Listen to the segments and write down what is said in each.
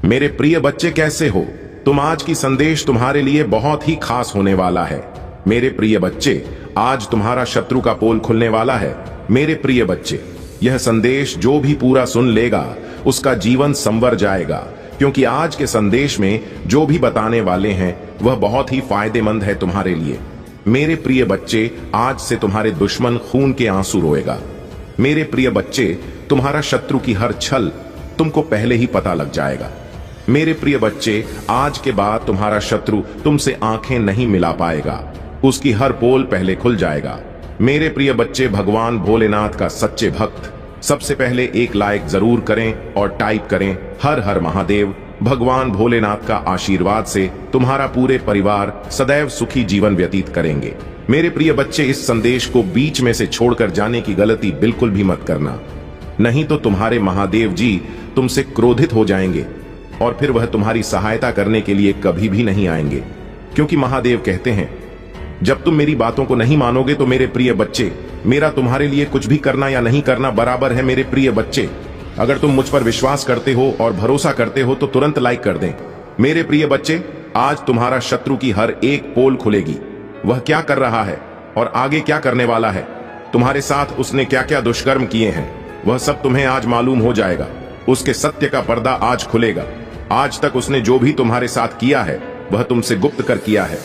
मेरे प्रिय बच्चे, कैसे हो तुम? आज की संदेश तुम्हारे लिए बहुत ही खास होने वाला है। मेरे प्रिय बच्चे, आज तुम्हारा शत्रु का पोल खुलने वाला है। मेरे प्रिय बच्चे, यह संदेश जो भी पूरा सुन लेगा उसका जीवन संवर जाएगा, क्योंकि आज के संदेश में जो भी बताने वाले हैं वह बहुत ही फायदेमंद है तुम्हारे लिए। मेरे प्रिय बच्चे, आज से तुम्हारे दुश्मन खून के आंसू रोएगा। मेरे प्रिय बच्चे, तुम्हारा शत्रु की हर छल तुमको पहले ही पता लग जाएगा। मेरे प्रिय बच्चे, आज के बाद तुम्हारा शत्रु तुमसे आंखें नहीं मिला पाएगा, उसकी हर पोल पहले खुल जाएगा। मेरे प्रिय बच्चे, भगवान भोलेनाथ का सच्चे भक्त सबसे पहले एक लाइक जरूर करें और टाइप करें हर हर महादेव। भगवान भोलेनाथ का आशीर्वाद से तुम्हारा पूरे परिवार सदैव सुखी जीवन व्यतीत करेंगे। मेरे प्रिय बच्चे, इस संदेश को बीच में से छोड़कर जाने की गलती बिल्कुल भी मत करना, नहीं तो तुम्हारे महादेव जी तुमसे क्रोधित हो जाएंगे और फिर वह तुम्हारी सहायता करने के लिए कभी भी नहीं आएंगे। क्योंकि महादेव कहते हैं, जब तुम मेरी बातों को नहीं मानोगे तो मेरे प्रिय बच्चे, मेरा तुम्हारे लिए कुछ भी करना या नहीं करना बराबर है। मेरे प्रिय बच्चे, अगर तुम मुझ पर विश्वास करते हो और भरोसा करते हो तो तुरंत लाइक कर दें। मेरे प्रिय बच्चे, आज तुम्हारा शत्रु की हर एक पोल खुलेगी। वह क्या कर रहा है और आगे क्या करने वाला है, तुम्हारे साथ उसने क्या क्या दुष्कर्म किए हैं, वह सब तुम्हें आज मालूम हो जाएगा। उसके सत्य का पर्दा आज खुलेगा। आज तक उसने जो भी तुम्हारे साथ किया है वह तुमसे गुप्त कर किया है।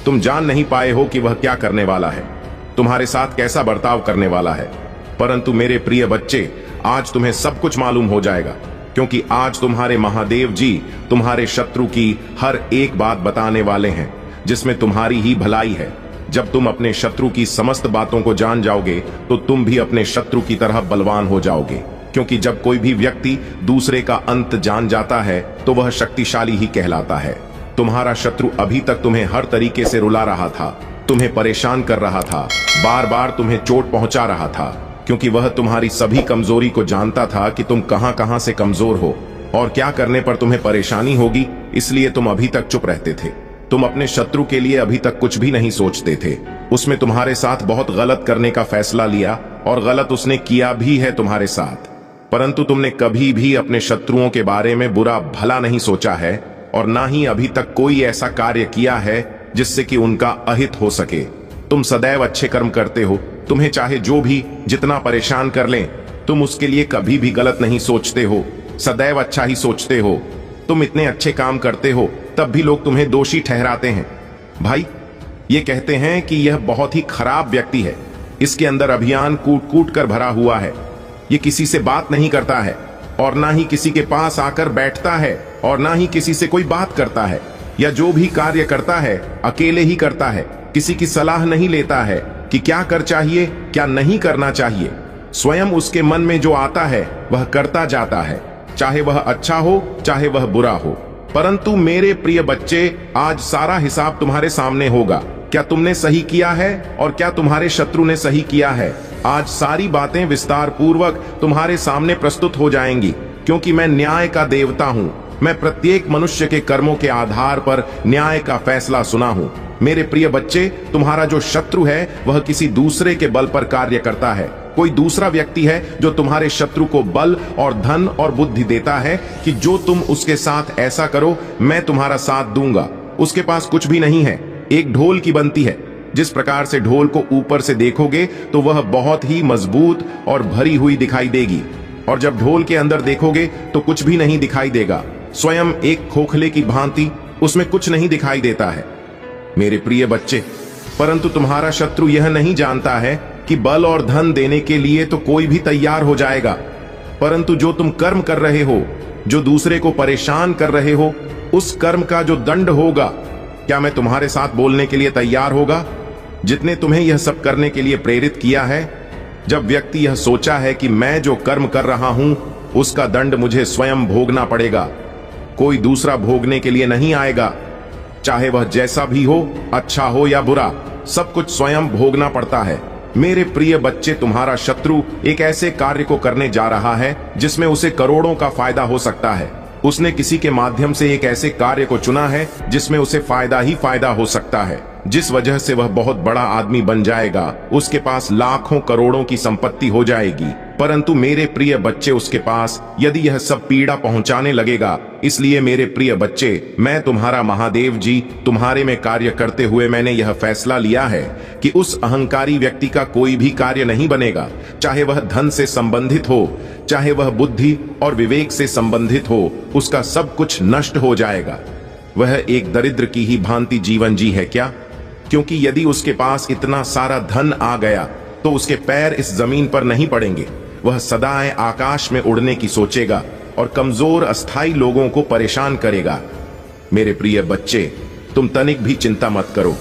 तुम जान नहीं पाए हो कि वह क्या करने वाला है, तुम्हारे साथ कैसा बर्ताव करने वाला है। परंतु मेरे प्रिय बच्चे, आज तुम्हें सब कुछ मालूम हो जाएगा, क्योंकि आज तुम्हारे महादेव जी तुम्हारे शत्रु की हर एक बात बताने वाले हैं, जिसमें तुम्हारी ही भलाई है। जब तुम अपने शत्रु की समस्त बातों को जान जाओगे तो तुम भी अपने शत्रु की तरह बलवान हो जाओगे। क्योंकि जब कोई भी व्यक्ति दूसरे का अंत जान जाता है तो वह शक्तिशाली ही कहलाता है। तुम्हारा शत्रु अभी तक तुम्हें हर तरीके से रुला रहा था, तुम्हें परेशान कर रहा था, बार बार तुम्हें चोट पहुंचा रहा था, क्योंकि वह तुम्हारी सभी कमजोरी को जानता था कि तुम कहां कहां से कमजोर हो और क्या करने पर तुम्हें परेशानी होगी। इसलिए तुम अभी तक चुप रहते थे। तुम अपने शत्रु के लिए अभी तक कुछ भी नहीं सोचते थे। उसने तुम्हारे साथ बहुत गलत करने का फैसला लिया और गलत उसने किया भी है तुम्हारे साथ, परंतु तुमने कभी भी अपने शत्रुओं के बारे में बुरा भला नहीं सोचा है और ना ही अभी तक कोई ऐसा कार्य किया है जिससे कि उनका अहित हो सके। तुम सदैव अच्छे कर्म करते हो। तुम्हें चाहे जो भी जितना परेशान कर लें, तुम उसके लिए कभी भी गलत नहीं सोचते हो, सदैव अच्छा ही सोचते हो। तुम इतने अच्छे काम करते हो तब भी लोग तुम्हें दोषी ठहराते हैं। भाई, ये कहते हैं कि यह बहुत ही खराब व्यक्ति है, इसके अंदर अभियान कूट कूट कर भरा हुआ है, ये किसी से बात नहीं करता है और ना ही किसी के पास आकर बैठता है और ना ही किसी से कोई बात करता है, या जो भी कार्य करता है अकेले ही करता है, किसी की सलाह नहीं लेता है कि क्या कर चाहिए क्या नहीं करना चाहिए। स्वयं उसके मन में जो आता है वह करता जाता है, चाहे वह अच्छा हो चाहे वह बुरा हो। परंतु मेरे प्रिय बच्चे, आज सारा हिसाब तुम्हारे सामने होगा। क्या तुमने सही किया है और क्या तुम्हारे शत्रु ने सही किया है। आज सारी बातें विस्तार पूर्वक तुम्हारे सामने प्रस्तुत हो जाएंगी, क्योंकि मैं न्याय का देवता हूँ। मैं प्रत्येक मनुष्य के कर्मों के आधार पर न्याय का फैसला सुना हूँ। मेरे प्रिय बच्चे, तुम्हारा जो शत्रु है वह किसी दूसरे के बल पर कार्य करता है। कोई दूसरा व्यक्ति है जो तुम्हारे शत्रु को बल और धन और बुद्धि देता है कि जो तुम उसके साथ ऐसा करो मैं तुम्हारा साथ दूंगा। उसके पास कुछ भी नहीं है, एक ढोल की बनती है। जिस प्रकार से ढोल को ऊपर से देखोगे तो वह बहुत ही मजबूत और भरी हुई दिखाई देगी, और जब ढोल के अंदर देखोगे तो कुछ भी नहीं दिखाई देगा। स्वयं एक खोखले की भांति उसमें कुछ नहीं दिखाई देता है। मेरे प्रिय बच्चे, परंतु तुम्हारा शत्रु यह नहीं जानता है कि बल और धन देने के लिए तो कोई भी तैयार हो जाएगा, परंतु जो तुम कर्म कर रहे हो, जो दूसरे को परेशान कर रहे हो, उस कर्म का जो दंड होगा, क्या मैं तुम्हारे साथ बोलने के लिए तैयार होगा? जितने तुम्हें यह सब करने के लिए प्रेरित किया है, जब व्यक्ति यह सोचा है कि मैं जो कर्म कर रहा हूं उसका दंड मुझे स्वयं भोगना पड़ेगा, कोई दूसरा भोगने के लिए नहीं आएगा। चाहे वह जैसा भी हो, अच्छा हो या बुरा, सब कुछ स्वयं भोगना पड़ता है। मेरे प्रिय बच्चे, तुम्हारा शत्रु एक ऐसे कार्य को करने जा रहा है जिसमें उसे करोड़ों का फायदा हो सकता है। उसने किसी के माध्यम से एक ऐसे कार्य को चुना है जिसमें उसे फायदा ही फायदा हो सकता है, जिस वजह से वह बहुत बड़ा आदमी बन जाएगा। उसके पास लाखों करोड़ों की संपत्ति हो जाएगी। परंतु मेरे प्रिय बच्चे उसके पास यदि यह सब पीड़ा पहुंचाने लगेगा, इसलिए मेरे प्रिय बच्चे, मैं तुम्हारा महादेव जी तुम्हारे में कार्य करते हुए मैंने यह फैसला लिया है कि उस अहंकारी व्यक्ति का कोई भी कार्य नहीं बनेगा, चाहे वह धन से संबंधित हो, चाहे वह बुद्धि और विवेक से संबंधित हो, उसका सब कुछ नष्ट हो जाएगा। वह एक दरिद्र की ही भांति जीवन जी है क्या? क्योंकि यदि उसके पास इतना सारा धन आ गया तो उसके पैर इस जमीन पर नहीं पड़ेंगे। वह सदाएं आकाश में उड़ने की सोचेगा और कमजोर अस्थाई लोगों को परेशान करेगा। मेरे प्रिय बच्चे, तुम तनिक भी चिंता मत करो,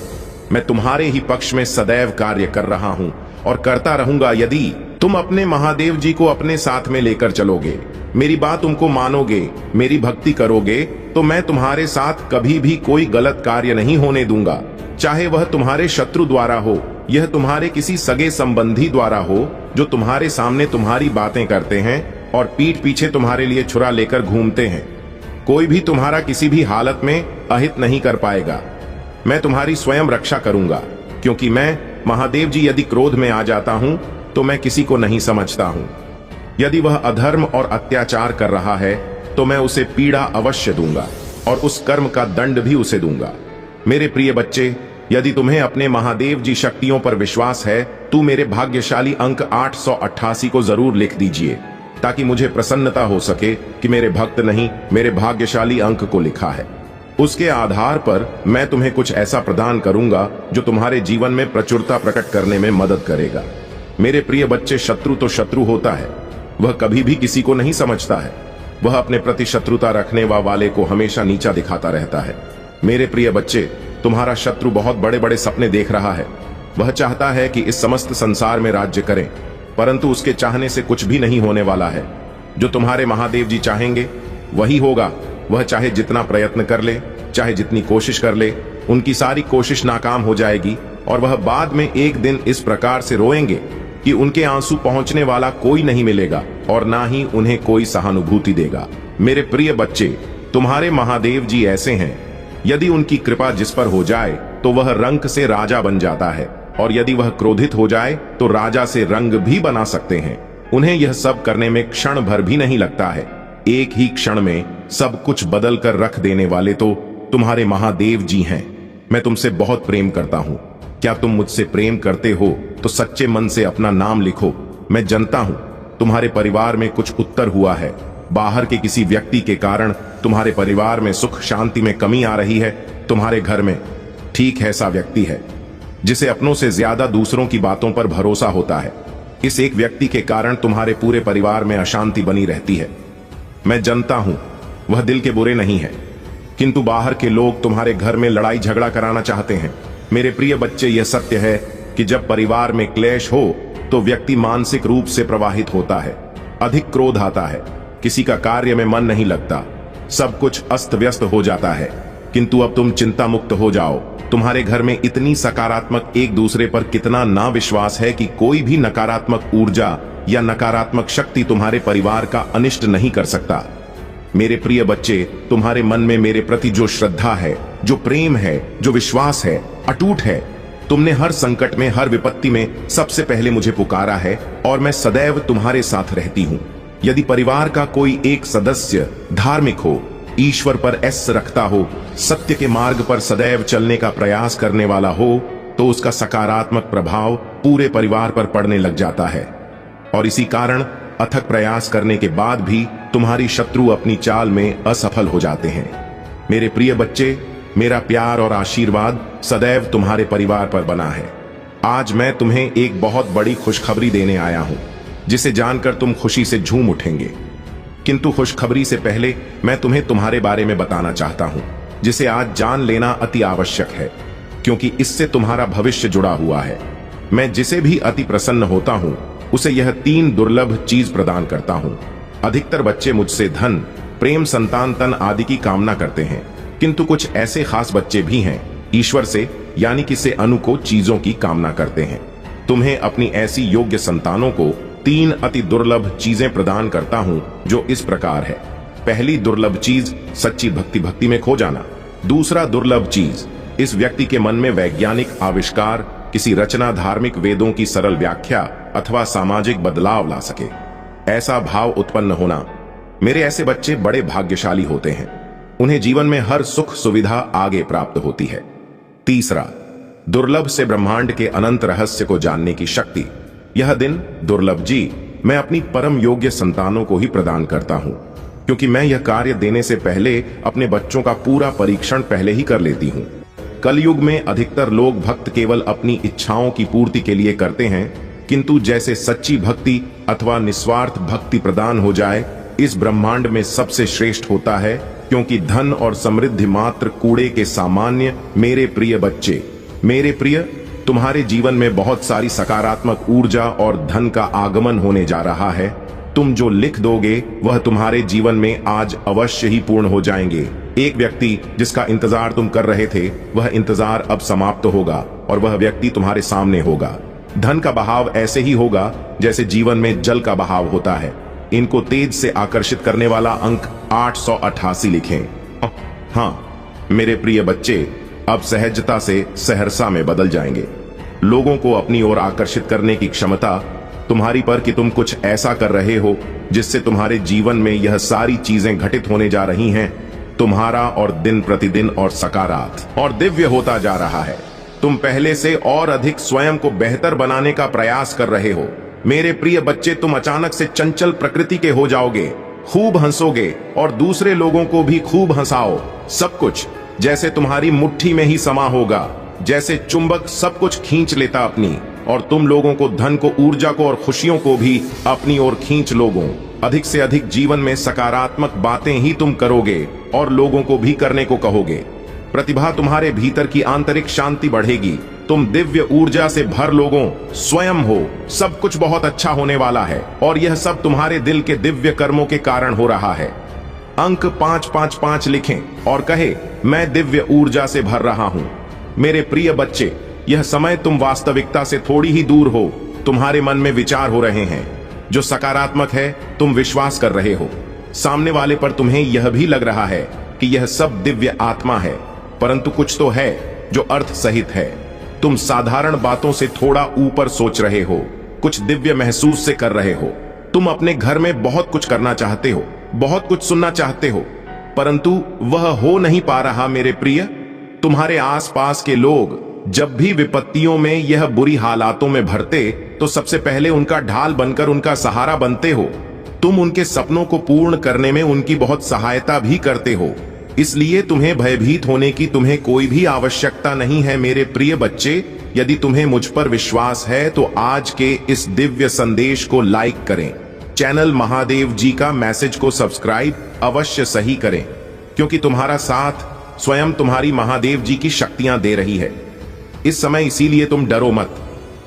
मैं तुम्हारे ही पक्ष में सदैव कार्य कर रहा हूं और करता रहूंगा। यदि तुम अपने महादेव जी को अपने साथ में लेकर चलोगे, मेरी बात तुमको मानोगे, मेरी भक्ति करोगे, तो मैं तुम्हारे साथ कभी भी कोई गलत कार्य नहीं होने दूंगा। चाहे वह तुम्हारे शत्रु द्वारा हो, यह तुम्हारे किसी सगे संबंधी द्वारा हो जो तुम्हारे सामने तुम्हारी बातें करते हैं और पीठ पीछे तुम्हारे लिए छुरा लेकर घूमते हैं। कोई भी तुम्हारा किसी भी हालत में अहित नहीं कर पाएगा। मैं तुम्हारी स्वयं रक्षा करूंगा, क्योंकि मैं महादेव जी यदि क्रोध में आ जाता हूं तो मैं किसी को नहीं समझता हूं। यदि वह अधर्म और अत्याचार कर रहा है तो मैं उसे पीड़ा अवश्य दूंगा और उस कर्म का दंड भी उसे दूंगा। मेरे प्रिय बच्चे, यदि तुम्हें अपने महादेव जी शक्तियों पर विश्वास है तो मेरे भाग्यशाली अंक 888 को जरूर लिख दीजिए, ताकि मुझे प्रसन्नता हो सके कि मेरे भक्त नहीं, मेरे भाग्यशाली अंक को लिखा है। उसके आधार पर मैं तुम्हें कुछ ऐसा प्रदान करूंगा जो तुम्हारे जीवन में प्रचुरता प्रकट करने में मदद करेगा। मेरे प्रिय बच्चे, शत्रु तो शत्रु होता है, वह कभी भी किसी को नहीं समझता है। वह अपने प्रति शत्रुता रखने वाले को हमेशा नीचा दिखाता रहता है। मेरे प्रिय बच्चे, तुम्हारा शत्रु बहुत बड़े बड़े सपने देख रहा है। वह चाहता है कि इस समस्त संसार में राज्य करें, परंतु उसके चाहने से कुछ भी नहीं होने वाला है। जो तुम्हारे महादेव जी चाहेंगे वही होगा। वह चाहे जितना प्रयत्न कर ले, चाहे जितनी कोशिश कर ले, उनकी सारी कोशिश नाकाम हो जाएगी और वह बाद में एक दिन इस प्रकार से रोएंगे कि उनके आंसू पहुंचने वाला कोई नहीं मिलेगा और ना ही उन्हें कोई सहानुभूति देगा। मेरे प्रिय बच्चे, तुम्हारे महादेव जी ऐसे हैं, यदि उनकी कृपा जिस पर हो जाए तो वह रंक से राजा बन जाता है, और यदि वह क्रोधित हो जाए तो राजा से रंग भी बना सकते हैं। उन्हें यह सब करने में क्षण भर भी नहीं लगता है। एक ही क्षण में सब कुछ बदल कर रख देने वाले तो तुम्हारे महादेव जी हैं। मैं तुमसे बहुत प्रेम करता हूं। क्या तुम मुझसे प्रेम करते हो तो सच्चे मन से अपना नाम लिखो। मैं जानता हूं तुम्हारे परिवार में कुछ उत्तर हुआ है। बाहर के किसी व्यक्ति के कारण तुम्हारे परिवार में सुख शांति में कमी आ रही है। तुम्हारे घर में ठीक ऐसा व्यक्ति है जिसे अपनों से ज्यादा दूसरों की बातों पर भरोसा होता है। इस एक व्यक्ति के कारण तुम्हारे पूरे परिवार में अशांति बनी रहती है। मैं जानता हूं वह दिल के बुरे नहीं है, किंतु बाहर के लोग तुम्हारे घर में लड़ाई झगड़ा कराना चाहते हैं। मेरे प्रिय बच्चे, यह सत्य है कि जब परिवार में क्लेश हो तो व्यक्ति मानसिक रूप से प्रवाहित होता है, अधिक क्रोध आता है, किसी का कार्य में मन नहीं लगता, सब कुछ अस्त व्यस्त हो जाता है। किंतु अब तुम चिंता मुक्त हो जाओ। तुम्हारे घर में इतनी सकारात्मक एक दूसरे पर कितना ना विश्वास है कि कोई भी नकारात्मक ऊर्जा या नकारात्मक शक्ति तुम्हारे परिवार का अनिष्ट नहीं कर सकता। मेरे प्रिय बच्चे, तुम्हारे मन में मेरे प्रति जो श्रद्धा है, जो प्रेम है, जो विश्वास है, अटूट है। तुमने हर संकट में, हर विपत्ति में सबसे पहले मुझे पुकारा है और मैं सदैव तुम्हारे साथ रहती हूँ। यदि परिवार का कोई एक सदस्य धार्मिक हो, ईश्वर पर एस रखता हो, सत्य के मार्ग पर सदैव चलने का प्रयास करने वाला हो, तो उसका सकारात्मक प्रभाव पूरे परिवार पर पड़ने लग जाता है। और इसी कारण अथक प्रयास करने के बाद भी तुम्हारी शत्रु अपनी चाल में असफल हो जाते हैं। मेरे प्रिय बच्चे, मेरा प्यार और आशीर्वाद सदैव तुम्हारे परिवार पर बना है। आज मैं तुम्हें एक बहुत बड़ी खुशखबरी देने आया हूं, जिसे जानकर तुम खुशी से झूम उठेंगे। किंतु खुशखबरी से पहले मैं तुम्हें तुम्हारे बारे में बताना चाहता हूं, जिसे आज जान लेना अति आवश्यक है, क्योंकि इससे तुम्हारा भविष्य जुड़ा हुआ है। मैं जिसे भी अति प्रसन्न होता हूं उसे यह 3 दुर्लभ चीज प्रदान करता हूं। अधिकतर बच्चे मुझसे धन, प्रेम, संतान, तन आदि की कामना करते हैं, किंतु कुछ ऐसे खास बच्चे भी हैं ईश्वर से यानी कि से अनु चीजों की कामना करते हैं। तुम्हें अपनी ऐसी योग्य संतानों को 3 अति दुर्लभ चीजें प्रदान करता हूं, जो इस प्रकार है। पहली दुर्लभ चीज सच्ची भक्ति में खो जाना। दूसरा दुर्लभ चीज इस व्यक्ति के मन में वैज्ञानिक आविष्कार, किसी रचना, धार्मिक वेदों की सरल व्याख्या अथवा सामाजिक बदलाव ला सके। ऐसा भाव उत्पन्न होना, मेरे ऐसे बच्चे बड़े भाग्यशाली होते हैं, उन्हें जीवन में हर सुख सुविधा आगे प्राप्त होती है। तीसरा, दुर्लभ से ब्रह्मांड के अनंत रहस्य को जानने की शक्ति। यह दिन दुर्लभ जी मैं अपनी परम योग्य संतानों को ही प्रदान करता हूं, क्योंकि मैं यह कार्य देने से पहले अपने बच्चों का पूरा परीक्षण पहले ही कर लेती हूं। कलयुग में अधिकतर लोग भक्त केवल अपनी इच्छाओं की पूर्ति के लिए करते हैं, किंतु जैसे सच्ची भक्ति अथवा निस्वार्थ भक्ति प्रदान हो जाए, इस ब्रह्मांड में सबसे श्रेष्ठ होता है, क्योंकि धन और समृद्धि मात्र कूड़े के सामान्य। मेरे प्रिय बच्चे, मेरे प्रिय, तुम्हारे जीवन में बहुत सारी सकारात्मक ऊर्जा और धन का आगमन होने जा रहा है। तुम जो लिख दोगे वह तुम्हारे जीवन में आज अवश्य ही पूर्ण हो जाएंगे। एक व्यक्ति जिसका इंतजार तुम कर रहे थे, वह इंतजार अब समाप्त होगा और वह व्यक्ति तुम्हारे सामने होगा। धन का बहाव ऐसे ही होगा जैसे जीवन में जल का बहाव होता है। इनको तेज से आकर्षित करने वाला अंक 888 लिखें। हाँ मेरे प्रिय बच्चे, अब सहजता से सहरसा में बदल जाएंगे। लोगों को अपनी ओर आकर्षित करने की क्षमता तुम्हारी पर कि तुम कुछ ऐसा कर रहे हो जिससे तुम्हारे जीवन में यह सारी चीजें घटित होने जा रही हैं। तुम्हारा और दिन प्रतिदिन और सकारात्मक और दिव्य होता जा रहा है। तुम पहले से और अधिक स्वयं को बेहतर बनाने का प्रयास कर रहे हो। मेरे प्रिय बच्चे, तुम अचानक से चंचल प्रकृति के हो जाओगे, खूब हंसोगे और दूसरे लोगों को भी खूब हंसाओ। सब कुछ जैसे तुम्हारी मुट्ठी में ही समा होगा, जैसे चुंबक सब कुछ खींच लेता अपनी, और तुम लोगों को, धन को, ऊर्जा को और खुशियों को भी अपनी ओर खींच लोगे। अधिक से अधिक जीवन में सकारात्मक बातें ही तुम करोगे और लोगों को भी करने को कहोगे। प्रतिभा तुम्हारे भीतर की आंतरिक शांति बढ़ेगी। तुम दिव्य ऊर्जा से भर लोगों स्वयं हो। सब कुछ बहुत अच्छा होने वाला है और यह सब तुम्हारे दिल के दिव्य कर्मों के कारण हो रहा है। अंक 555 लिखें और कहे, मैं दिव्य ऊर्जा से भर रहा हूं। मेरे प्रिय बच्चे, यह समय तुम वास्तविकता से थोड़ी ही दूर हो। तुम्हारे मन में विचार हो रहे हैं जो सकारात्मक है, तुम विश्वास कर रहे हो। सामने वाले पर तुम्हें यह भी लग रहा है कि यह सब दिव्य आत्मा है, परंतु कुछ तो है जो अर्थ सहित है। तुम साधारण बातों से थोड़ा ऊपर सोच रहे हो, कुछ दिव्य महसूस से कर रहे हो। तुम अपने घर में बहुत कुछ करना चाहते हो, बहुत कुछ सुनना चाहते हो, परंतु वह हो नहीं पा रहा। मेरे प्रिय, तुम्हारे आसपास के लोग जब भी विपत्तियों में, यह बुरी हालातों में भरते, तो सबसे पहले उनका ढाल बनकर उनका सहारा बनते हो। तुम उनके सपनों को पूर्ण करने में उनकी बहुत सहायता भी करते हो। इसलिए तुम्हें भयभीत होने की तुम्हें कोई भी आवश्यकता नहीं है। मेरे प्रिय बच्चे, यदि तुम्हें मुझ पर विश्वास है तो आज के इस दिव्य संदेश को लाइक करें। चैनल महादेव जी का मैसेज को सब्सक्राइब अवश्य सही करें, क्योंकि तुम्हारा साथ स्वयं तुम्हारी महादेव जी की शक्तियां दे रही है इस समय। इसीलिए तुम डरो मत।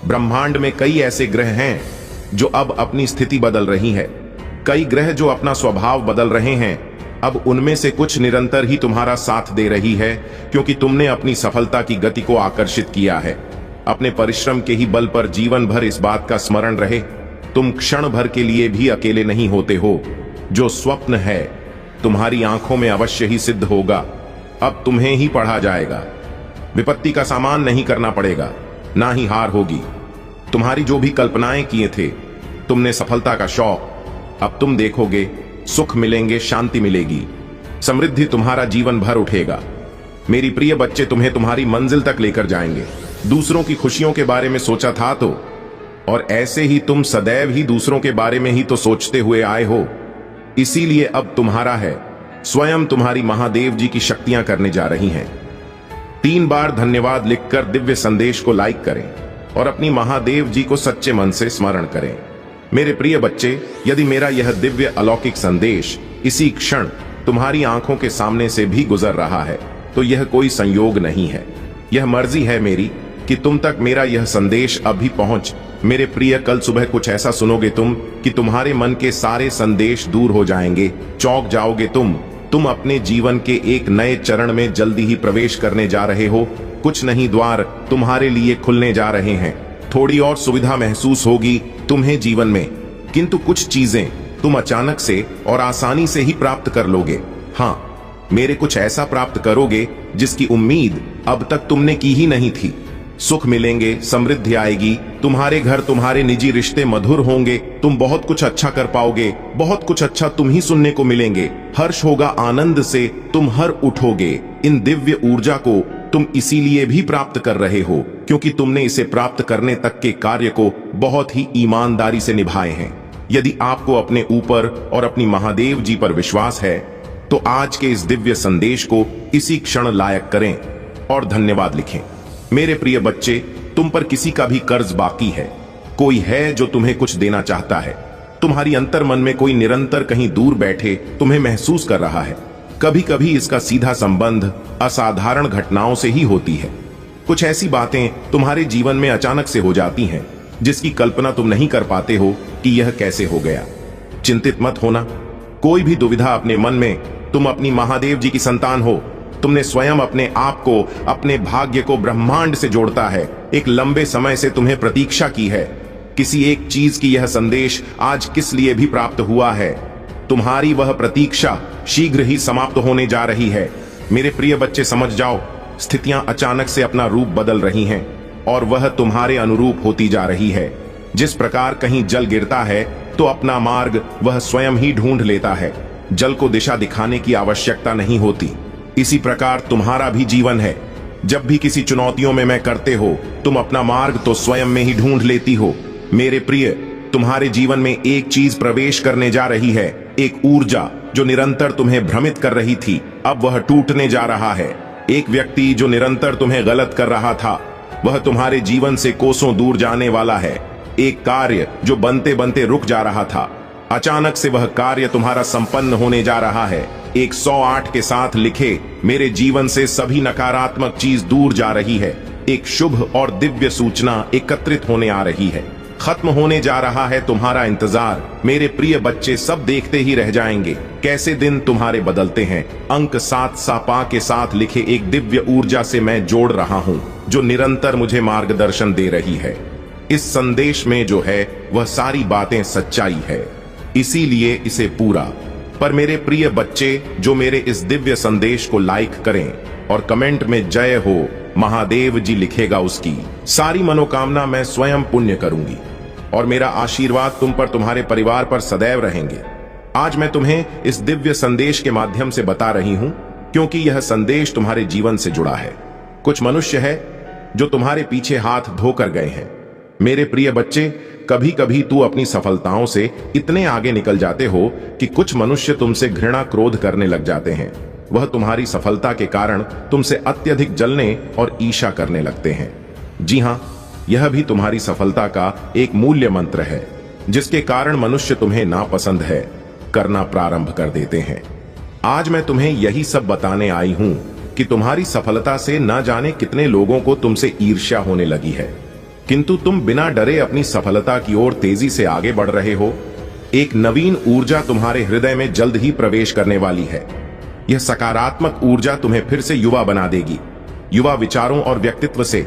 ब्रह्मांड में कई ऐसे ग्रह हैं जो अब अपनी स्थिति बदल रही है, कई ग्रह जो अपना स्वभाव बदल रहे हैं। अब उनमें से कुछ निरंतर ही तुम्हारा साथ दे रही है, क्योंकि तुमने अपनी सफलता की गति को आकर्षित किया है। अपने परिश्रम के ही बल पर जीवन भर इस बात का स्मरण रहे, तुम क्षण भर के लिए भी अकेले नहीं होते हो। जो स्वप्न है तुम्हारी आंखों में अवश्य ही सिद्ध होगा। अब तुम्हें ही पढ़ा जाएगा। विपत्ति का सामान नहीं करना पड़ेगा, ना ही हार होगी। तुम्हारी जो भी कल्पनाएं किए थे, तुमने सफलता का शौक, अब तुम देखोगे सुख मिलेंगे, शांति मिलेगी, समृद्धि तुम्हारा जीवन भर उठेगा। मेरी प्रिय बच्चे, तुम्हें तुम्हारी मंजिल तक लेकर जाएंगे। दूसरों की खुशियों के बारे में सोचा था तो, और ऐसे ही तुम सदैव ही दूसरों के बारे में ही तो सोचते हुए आए हो। इसीलिए अब तुम्हारा है, स्वयं तुम्हारी महादेव जी की शक्तियां करने जा रही हैं। 3 बार धन्यवाद लिखकर दिव्य संदेश को लाइक करें और अपनी महादेव जी को सच्चे मन से स्मरण करें। मेरे प्रिय बच्चे, यदि मेरा यह दिव्य अलौकिक संदेश इसी क्षण तुम्हारी आंखों के सामने से भी गुजर रहा है, तो यह कोई संयोग नहीं है। यह मर्जी है मेरी कि तुम तक मेरा यह संदेश अभी पहुंच। मेरे प्रिय, कल सुबह कुछ ऐसा सुनोगे तुम कि तुम्हारे मन के सारे संदेश दूर हो जाएंगे, चौंक जाओगे तुम अपने जीवन के एक नए चरण में जल्दी ही प्रवेश करने जा रहे हो। कुछ नहीं द्वार तुम्हारे लिए खुलने जा रहे हैं। थोड़ी और सुविधा महसूस होगी तुम्हें जीवन में, किंतु कुछ चीजें तुम अचानक से और आसानी से ही प्राप्त कर लोगे। हाँ, मेरे कुछ ऐसा प्राप्त करोगे जिसकी उम्मीद अब तक तुमने की ही नहीं थी। सुख मिलेंगे, समृद्धि आएगी, तुम्हारे घर तुम्हारे निजी रिश्ते मधुर होंगे, तुम बहुत कुछ अच्छा कर पाओगे, बहुत कुछ अच्छा तुम ही सुनने को मिलेंगे, हर्ष होगा, आनंद से तुम हर उठोगे। इन दिव्य ऊर्जा को तुम इसीलिए भी प्राप्त कर रहे हो क्योंकि तुमने इसे प्राप्त करने तक के कार्य को बहुत ही ईमानदारी से निभाए हैं। यदि आपको अपने ऊपर और अपनी महादेव जी पर विश्वास है तो आज के इस दिव्य संदेश को इसी क्षण लायक करें और धन्यवाद लिखें। मेरे प्रिय बच्चे, तुम पर किसी का भी कर्ज बाकी है, कोई है जो तुम्हें कुछ देना चाहता है। तुम्हारी अंतर मन में कोई निरंतर कहीं दूर बैठे तुम्हें महसूस कर रहा है। कभी कभी इसका सीधा संबंध असाधारण घटनाओं से ही होती है। कुछ ऐसी बातें तुम्हारे जीवन में अचानक से हो जाती हैं जिसकी कल्पना तुम नहीं कर पाते हो कि यह कैसे हो गया। चिंतित मत होना, कोई भी दुविधा अपने मन में, तुम अपनी महादेव जी की संतान हो। तुमने स्वयं अपने आप को, अपने भाग्य को ब्रह्मांड से जोड़ता है। एक लंबे समय से तुम्हें प्रतीक्षा की है। किसी एक चीज की यह संदेश आज किस लिए भी प्राप्त हुआ है। तुम्हारी वह प्रतीक्षा शीघ्र ही समाप्त होने जा रही है। मेरे प्रिय बच्चे, समझ जाओ, स्थितियां अचानक से अपना रूप बदल रही हैं और वह तुम्हारे अनुरूप होती जा रही है। जिस प्रकार कहीं जल गिरता है तो अपना मार्ग वह स्वयं ही ढूंढ लेता है। जल को दिशा दिखाने की आवश्यकता नहीं होती। इसी प्रकार तुम्हारा भी जीवन है। जब भी किसी चुनौतियों में मैं करते हो, तुम अपना मार्ग तो स्वयं में ही ढूंढ लेती हो। मेरे प्रिय, तुम्हारे जीवन में एक चीज प्रवेश करने जा रही है, एक ऊर्जा जो निरंतर तुम्हें भ्रमित कर रही थी, अब वह टूटने जा रहा है। एक व्यक्ति जो निरंतर तुम्हें गलत कर रहा था, वह तुम्हारे जीवन से कोसों दूर जाने वाला है। एक कार्य जो बनते बनते रुक जा रहा था, अचानक से वह कार्य तुम्हारा संपन्न होने जा रहा है। 108 के साथ लिखे, मेरे जीवन से सभी नकारात्मक चीज दूर जा रही है। एक शुभ और दिव्य सूचना एकत्रित होने आ रही है। खत्म होने जा रहा है तुम्हारा इंतजार। मेरे प्रिय बच्चे, सब देखते ही रह जाएंगे कैसे दिन तुम्हारे बदलते हैं। अंक 7 सापा के साथ लिखे एक दिव्य ऊर्जा से मैं जोड़ रहा हूं जो निरंतर मुझे मार्गदर्शन दे रही है। इस संदेश में जो है वह सारी बातें सच्चाई है, इसीलिए इसे पूरा। पर मेरे प्रिय बच्चे, जो मेरे इस दिव्य संदेश को लाइक करें और कमेंट में जय हो महादेव जी लिखेगा, उसकी सारी मनोकामना मैं स्वयं पुण्य करूंगी और मेरा आशीर्वाद तुम पर, तुम्हारे परिवार पर सदैव रहेंगे। आज मैं तुम्हें इस दिव्य संदेश के माध्यम से बता रही हूं क्योंकि यह संदेश तुम्हारे जीवन से जुड़ा है। कुछ मनुष्य है जो तुम्हारे पीछे हाथ धोकर गए हैं। मेरे प्रिय बच्चे, कभी कभी तू अपनी सफलताओं से इतने आगे निकल जाते हो कि कुछ मनुष्य तुमसे घृणा क्रोध करने लग जाते हैं। वह तुम्हारी सफलता के कारण तुमसे अत्यधिक जलने और ईर्ष्या करने लगते हैं। जी हां, यह भी तुम्हारी सफलता का एक मूल्य मंत्र है जिसके कारण मनुष्य तुम्हें नापसंद है करना प्रारंभ कर देते हैं। आज मैं तुम्हें यही सब बताने आई हूं कि तुम्हारी सफलता से न जाने कितने लोगों को तुमसे ईर्ष्या होने लगी है, किंतु तुम बिना डरे अपनी सफलता की ओर तेजी से आगे बढ़ रहे हो। एक नवीन ऊर्जा तुम्हारे हृदय में जल्द ही प्रवेश करने वाली है। यह सकारात्मक ऊर्जा तुम्हें फिर से युवा बना देगी, युवा विचारों और व्यक्तित्व से,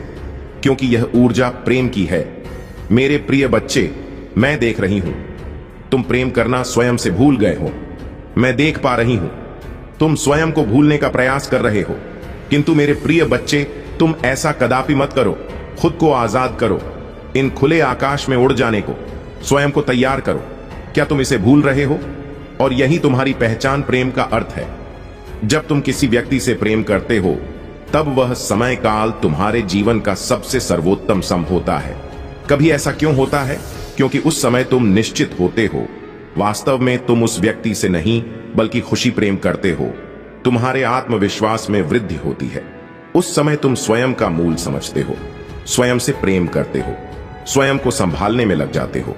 क्योंकि यह ऊर्जा प्रेम की है। मेरे प्रिय बच्चे, मैं देख रही हूं तुम प्रेम करना स्वयं से भूल गए हो। मैं देख पा रही हूं तुम स्वयं को भूलने का प्रयास कर रहे हो, किंतु मेरे प्रिय बच्चे, तुम ऐसा कदापि मत करो। खुद को आजाद करो, इन खुले आकाश में उड़ जाने को स्वयं को तैयार करो। क्या तुम इसे भूल रहे हो? और यही तुम्हारी पहचान प्रेम का अर्थ है। जब तुम किसी व्यक्ति से प्रेम करते हो तब वह समय काल तुम्हारे जीवन का सबसे सर्वोत्तम समय होता है। कभी ऐसा क्यों होता है? क्योंकि उस समय तुम निश्चित होते हो, वास्तव में तुम उस व्यक्ति से नहीं बल्कि खुशी प्रेम करते हो। तुम्हारे आत्मविश्वास में वृद्धि होती है। उस समय तुम स्वयं का मूल समझते हो, स्वयं से प्रेम करते हो, स्वयं को संभालने में लग जाते हो।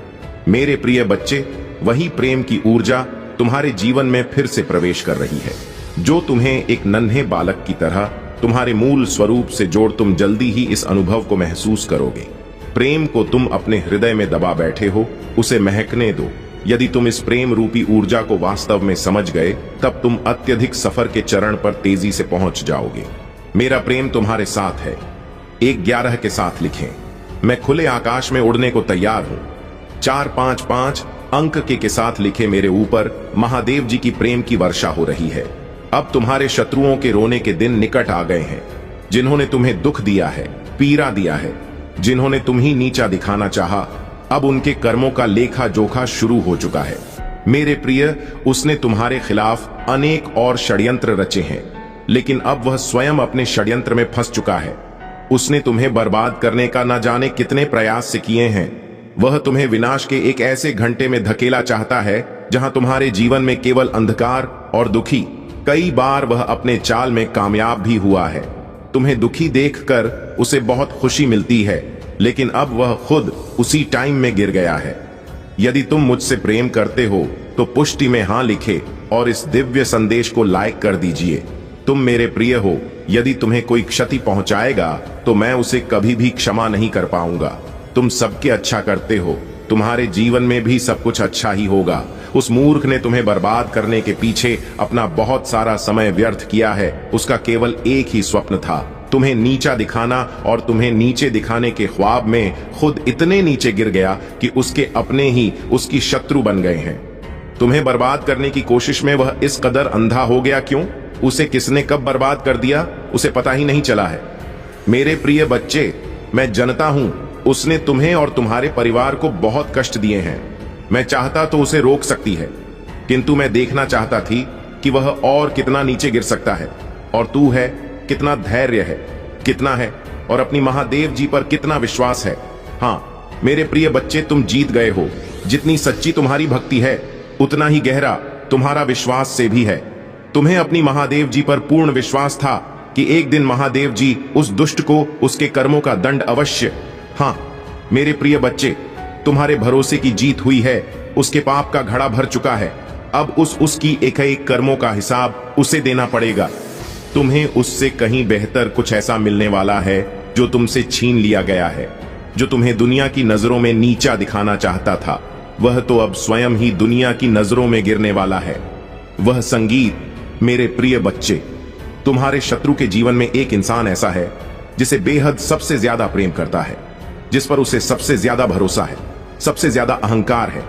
मेरे प्रिय बच्चे, वही प्रेम की ऊर्जा तुम्हारे जीवन में फिर से प्रवेश कर रही है, जो तुम्हें एक नन्हे बालक की तरह तुम्हारे मूल स्वरूप से जोड़। तुम जल्दी ही इस अनुभव को महसूस करोगे। प्रेम को तुम अपने हृदय में दबा बैठे हो, उसे महकने दो। यदि तुम इस प्रेम रूपी ऊर्जा को वास्तव में समझ गए, तब तुम अत्यधिक सफर के चरण पर तेजी से पहुंच जाओगे। मेरा प्रेम तुम्हारे साथ है। 111 के साथ लिखें, मैं खुले आकाश में उड़ने को तैयार हूं। 455 अंक के साथ लिखे, मेरे ऊपर महादेव जी की प्रेम की वर्षा हो रही है। अब तुम्हारे शत्रुओं के रोने के दिन निकट आ गए हैं। जिन्होंने तुम्हें दुख दिया है, पीड़ा दिया है, जिन्होंने तुम्हें नीचा दिखाना चाहा, अब उनके कर्मों का लेखा जोखा शुरू हो चुका है। मेरे प्रिय, उसने तुम्हारे खिलाफ अनेक और षड्यंत्र रचे हैं, लेकिन अब वह स्वयं अपने षड्यंत्र में फंस चुका है। उसने तुम्हें बर्बाद करने का न जाने कितने प्रयास से किए हैं। वह तुम्हें विनाश के एक ऐसे घंटे में धकेला चाहता है जहां तुम्हारे जीवन में केवल अंधकार और दुखी। कई बार वह अपने चाल में कामयाब भी हुआ है। तुम्हें दुखी देखकर उसे बहुत खुशी मिलती है, लेकिन अब वह खुद उसी टाइम में गिर गया है। यदि तुम मुझसे प्रेम करते हो तो पुष्टि में हां लिखे और इस दिव्य संदेश को लाइक कर दीजिए। तुम मेरे प्रिय हो। यदि तुम्हें कोई क्षति पहुंचाएगा तो मैं उसे कभी भी क्षमा नहीं कर पाऊंगा। तुम सबके अच्छा करते हो, तुम्हारे जीवन में भी सब कुछ अच्छा ही होगा। उस मूर्ख ने तुम्हें बर्बाद करने के पीछे अपना बहुत सारा समय व्यर्थ किया है। उसका केवल एक ही स्वप्न था, तुम्हें नीचा दिखाना, और तुम्हें नीचे दिखाने के ख्वाब में खुद इतने नीचे गिर गया कि उसके अपने ही उसकी शत्रु बन गए हैं। तुम्हें बर्बाद करने की कोशिश में वह इस कदर अंधा हो गया क्यों? उसे किसने कब बर्बाद कर दिया उसे पता ही नहीं चला है। मेरे प्रिय बच्चे, मैं जानता हूं उसने तुम्हें और तुम्हारे परिवार को बहुत कष्ट दिए हैं। मैं चाहता तो उसे रोक सकती है, किंतु मैं देखना चाहता थी कि वह और कितना नीचे गिर सकता है। और तू है, कितना धैर्य है, कितना है, और अपनी महादेव जी पर कितना विश्वास है। हाँ मेरे प्रिय बच्चे, तुम जीत गए हो। जितनी सच्ची तुम्हारी भक्ति है, उतना ही गहरा तुम्हारा विश्वास से भी है। तुम्हें अपनी महादेव जी पर पूर्ण विश्वास था कि एक दिन महादेव जी उस दुष्ट को उसके कर्मों का दंड अवश्य। हाँ मेरे प्रिय बच्चे, तुम्हारे भरोसे की जीत हुई है। उसके पाप का घड़ा भर चुका है। अब उसकी एक कर्मों का हिसाब उसे देना पड़ेगा। तुम्हें उससे कहीं बेहतर कुछ ऐसा मिलने वाला है जो तुमसे छीन लिया गया है। जो तुम्हें दुनिया की नजरों में नीचा दिखाना चाहता था, वह तो अब स्वयं ही दुनिया की नजरों में गिरने वाला है। वह संगीत, मेरे प्रिय बच्चे, तुम्हारे शत्रु के जीवन में एक इंसान ऐसा है जिसे बेहद सबसे ज्यादा प्रेम करता है, जिस पर उसे सबसे ज्यादा भरोसा है, सबसे ज्यादा अहंकार है।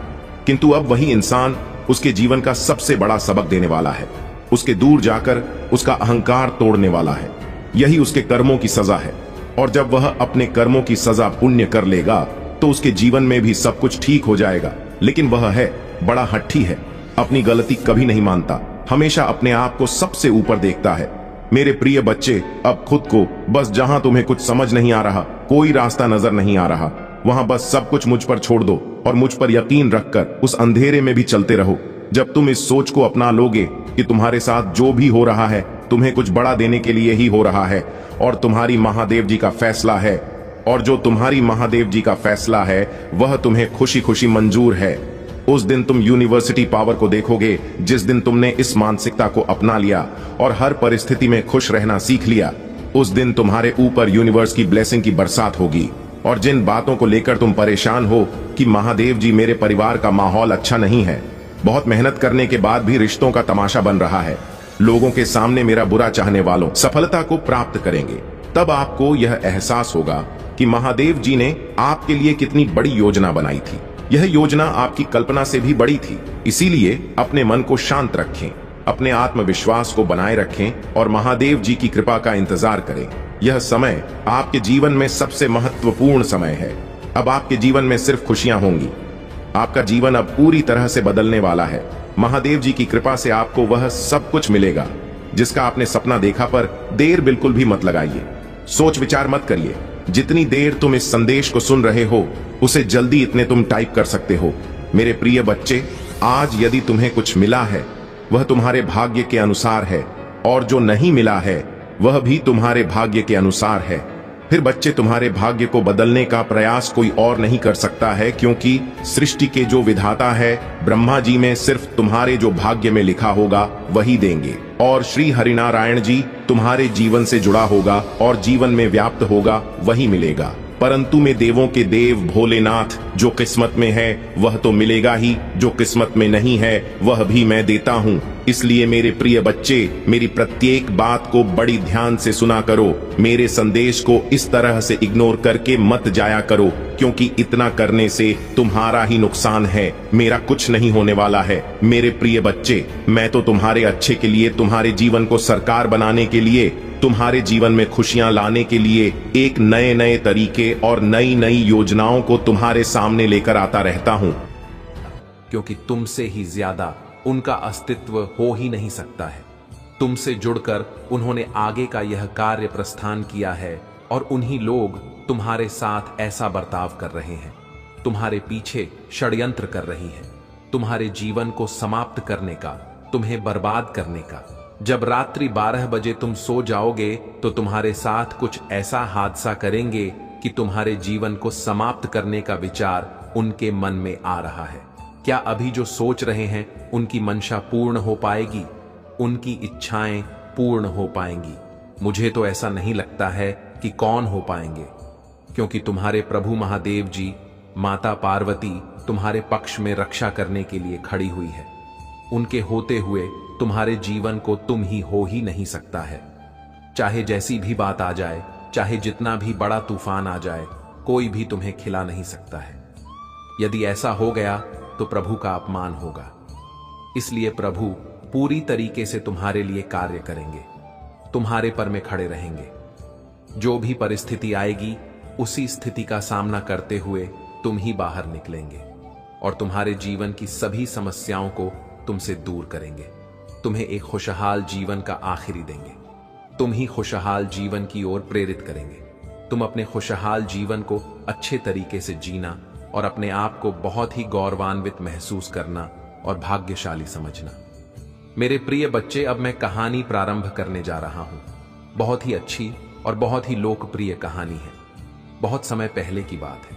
किंतु अब वही इंसान उसके जीवन का सबसे बड़ा सबक देने वाला है। उसके दूर जाकर उसका अहंकार तोड़ने वाला है। यही उसके कर्मों की सजा है। और जब वह अपने कर्मों की सजा पुण्य कर लेगा तो उसके जीवन में भी सब कुछ ठीक हो जाएगा। लेकिन वह है बड़ा हट्ठी है, अपनी गलती कभी नहीं मानता, हमेशा अपने आप को सबसे ऊपर देखता है। मेरे प्रिय बच्चे, अब खुद को बस, जहां तुम्हें कुछ समझ नहीं आ रहा, कोई रास्ता नजर नहीं आ रहा, वहां बस सब कुछ मुझ पर छोड़ दो और मुझ पर यकीन रखकर उस अंधेरे में भी चलते रहो। जब तुम इस सोच को अपना लोगे कि तुम्हारे साथ जो भी हो रहा है तुम्हें कुछ बड़ा देने के लिए ही हो रहा है, और तुम्हारी महादेव जी का फैसला है, और जो तुम्हारी महादेव जी का फैसला है वह तुम्हें खुशी खुशी मंजूर है, उस दिन तुम यूनिवर्सिटी पावर को देखोगे। जिस दिन तुमने इस मानसिकता को अपना लिया और हर परिस्थिति में खुश रहना सीख लिया, उस दिन तुम्हारे ऊपर यूनिवर्स की ब्लेसिंग की बरसात होगी। और जिन बातों को लेकर तुम परेशान हो कि महादेव जी, मेरे परिवार का माहौल अच्छा नहीं है, बहुत मेहनत करने के बाद भी रिश्तों का तमाशा बन रहा है, लोगों के सामने मेरा बुरा चाहने वालों सफलता को प्राप्त करेंगे, तब आपको यह एहसास होगा कि महादेव जी ने आपके लिए कितनी बड़ी योजना बनाई थी। यह योजना आपकी कल्पना से भी बड़ी थी। इसीलिए अपने मन को शांत रखें, अपने आत्मविश्वास को बनाए रखें और महादेव जी की कृपा का इंतजार करें। यह समय आपके जीवन में सबसे महत्वपूर्ण समय है। अब आपके जीवन में सिर्फ खुशियां होंगी। आपका जीवन अब पूरी तरह से बदलने वाला है। महादेव जी की कृपा से आपको वह सब कुछ मिलेगा जिसका आपने सपना देखा, पर देर बिल्कुल भी मत लगाइए, सोच विचार मत करिए। जितनी देर तुम इस संदेश को सुन रहे हो, उसे जल्दी इतने तुम टाइप कर सकते हो। मेरे प्रिय बच्चे, आज यदि तुम्हें कुछ मिला है वह तुम्हारे भाग्य के अनुसार है, और जो नहीं मिला है वह भी तुम्हारे भाग्य के अनुसार है। फिर बच्चे, तुम्हारे भाग्य को बदलने का प्रयास कोई और नहीं कर सकता है, क्योंकि सृष्टि के जो विधाता है ब्रह्मा जी में सिर्फ तुम्हारे जो भाग्य में लिखा होगा वही देंगे, और श्री हरिनारायण जी तुम्हारे जीवन से जुड़ा होगा और जीवन में व्याप्त होगा वही मिलेगा। परंतु मैं देवों के देव भोलेनाथ, जो किस्मत में है वह तो मिलेगा ही, जो किस्मत में नहीं है वह भी मैं देता हूँ। इसलिए मेरे प्रिय बच्चे, मेरी प्रत्येक बात को बड़ी ध्यान से सुना करो। मेरे संदेश को इस तरह से इग्नोर करके मत जाया करो, क्योंकि इतना करने से तुम्हारा ही नुकसान है, मेरा कुछ नहीं होने वाला है। मेरे प्रिय बच्चे, मैं तो तुम्हारे अच्छे के लिए, तुम्हारे जीवन को सरकार बनाने के लिए तुम्हारे जीवन में खुशियां लाने के लिए एक नए नए तरीके और नई नई योजनाओं को तुम्हारे सामने लेकर आता रहता हूं। क्योंकि तुमसे ही ज्यादा उनका अस्तित्व हो ही नहीं सकता है। तुमसे जुड़कर उन्होंने आगे का यह कार्य प्रस्थान किया है और उन्हीं लोग तुम्हारे साथ ऐसा बर्ताव कर रहे हैं, तुम्हारे पीछे षड्यंत्र कर रही हैं, तुम्हारे जीवन को समाप्त करने का, तुम्हें बर्बाद करने का। जब रात्रि 12 बजे तुम सो जाओगे तो तुम्हारे साथ कुछ ऐसा हादसा करेंगे कि तुम्हारे जीवन को समाप्त करने का विचार उनके मन में आ रहा है। क्या अभी जो सोच रहे हैं उनकी मंशा पूर्ण हो पाएगी? उनकी इच्छाएं पूर्ण हो पाएंगी? मुझे तो ऐसा नहीं लगता है कि कौन हो पाएंगे, क्योंकि तुम्हारे प्रभु महादेव जी, माता पार्वती तुम्हारे पक्ष में रक्षा करने के लिए खड़ी हुई है। उनके होते हुए तुम्हारे जीवन को तुम ही हो ही नहीं सकता है। चाहे जैसी भी बात आ जाए, चाहे जितना भी बड़ा तूफान आ जाए, कोई भी तुम्हें खिला नहीं सकता है। यदि ऐसा हो गया तो प्रभु का अपमान होगा। इसलिए प्रभु पूरी तरीके से तुम्हारे लिए कार्य करेंगे, तुम्हारे पर में खड़े रहेंगे। जो भी परिस्थिति आएगी उसी स्थिति का सामना करते हुए तुम ही बाहर निकलेंगे और तुम्हारे जीवन की सभी समस्याओं को तुमसे दूर करेंगे। तुम्हें एक खुशहाल जीवन का आखिरी देंगे। तुम ही खुशहाल जीवन की ओर प्रेरित करेंगे। तुम अपने खुशहाल जीवन को अच्छे तरीके से जीना और अपने आप को बहुत ही गौरवान्वित महसूस करना और भाग्यशाली समझना। मेरे प्रिय बच्चे, अब मैं कहानी प्रारंभ करने जा रहा हूं। बहुत ही अच्छी और बहुत ही लोकप्रिय कहानी है। बहुत समय पहले की बात है।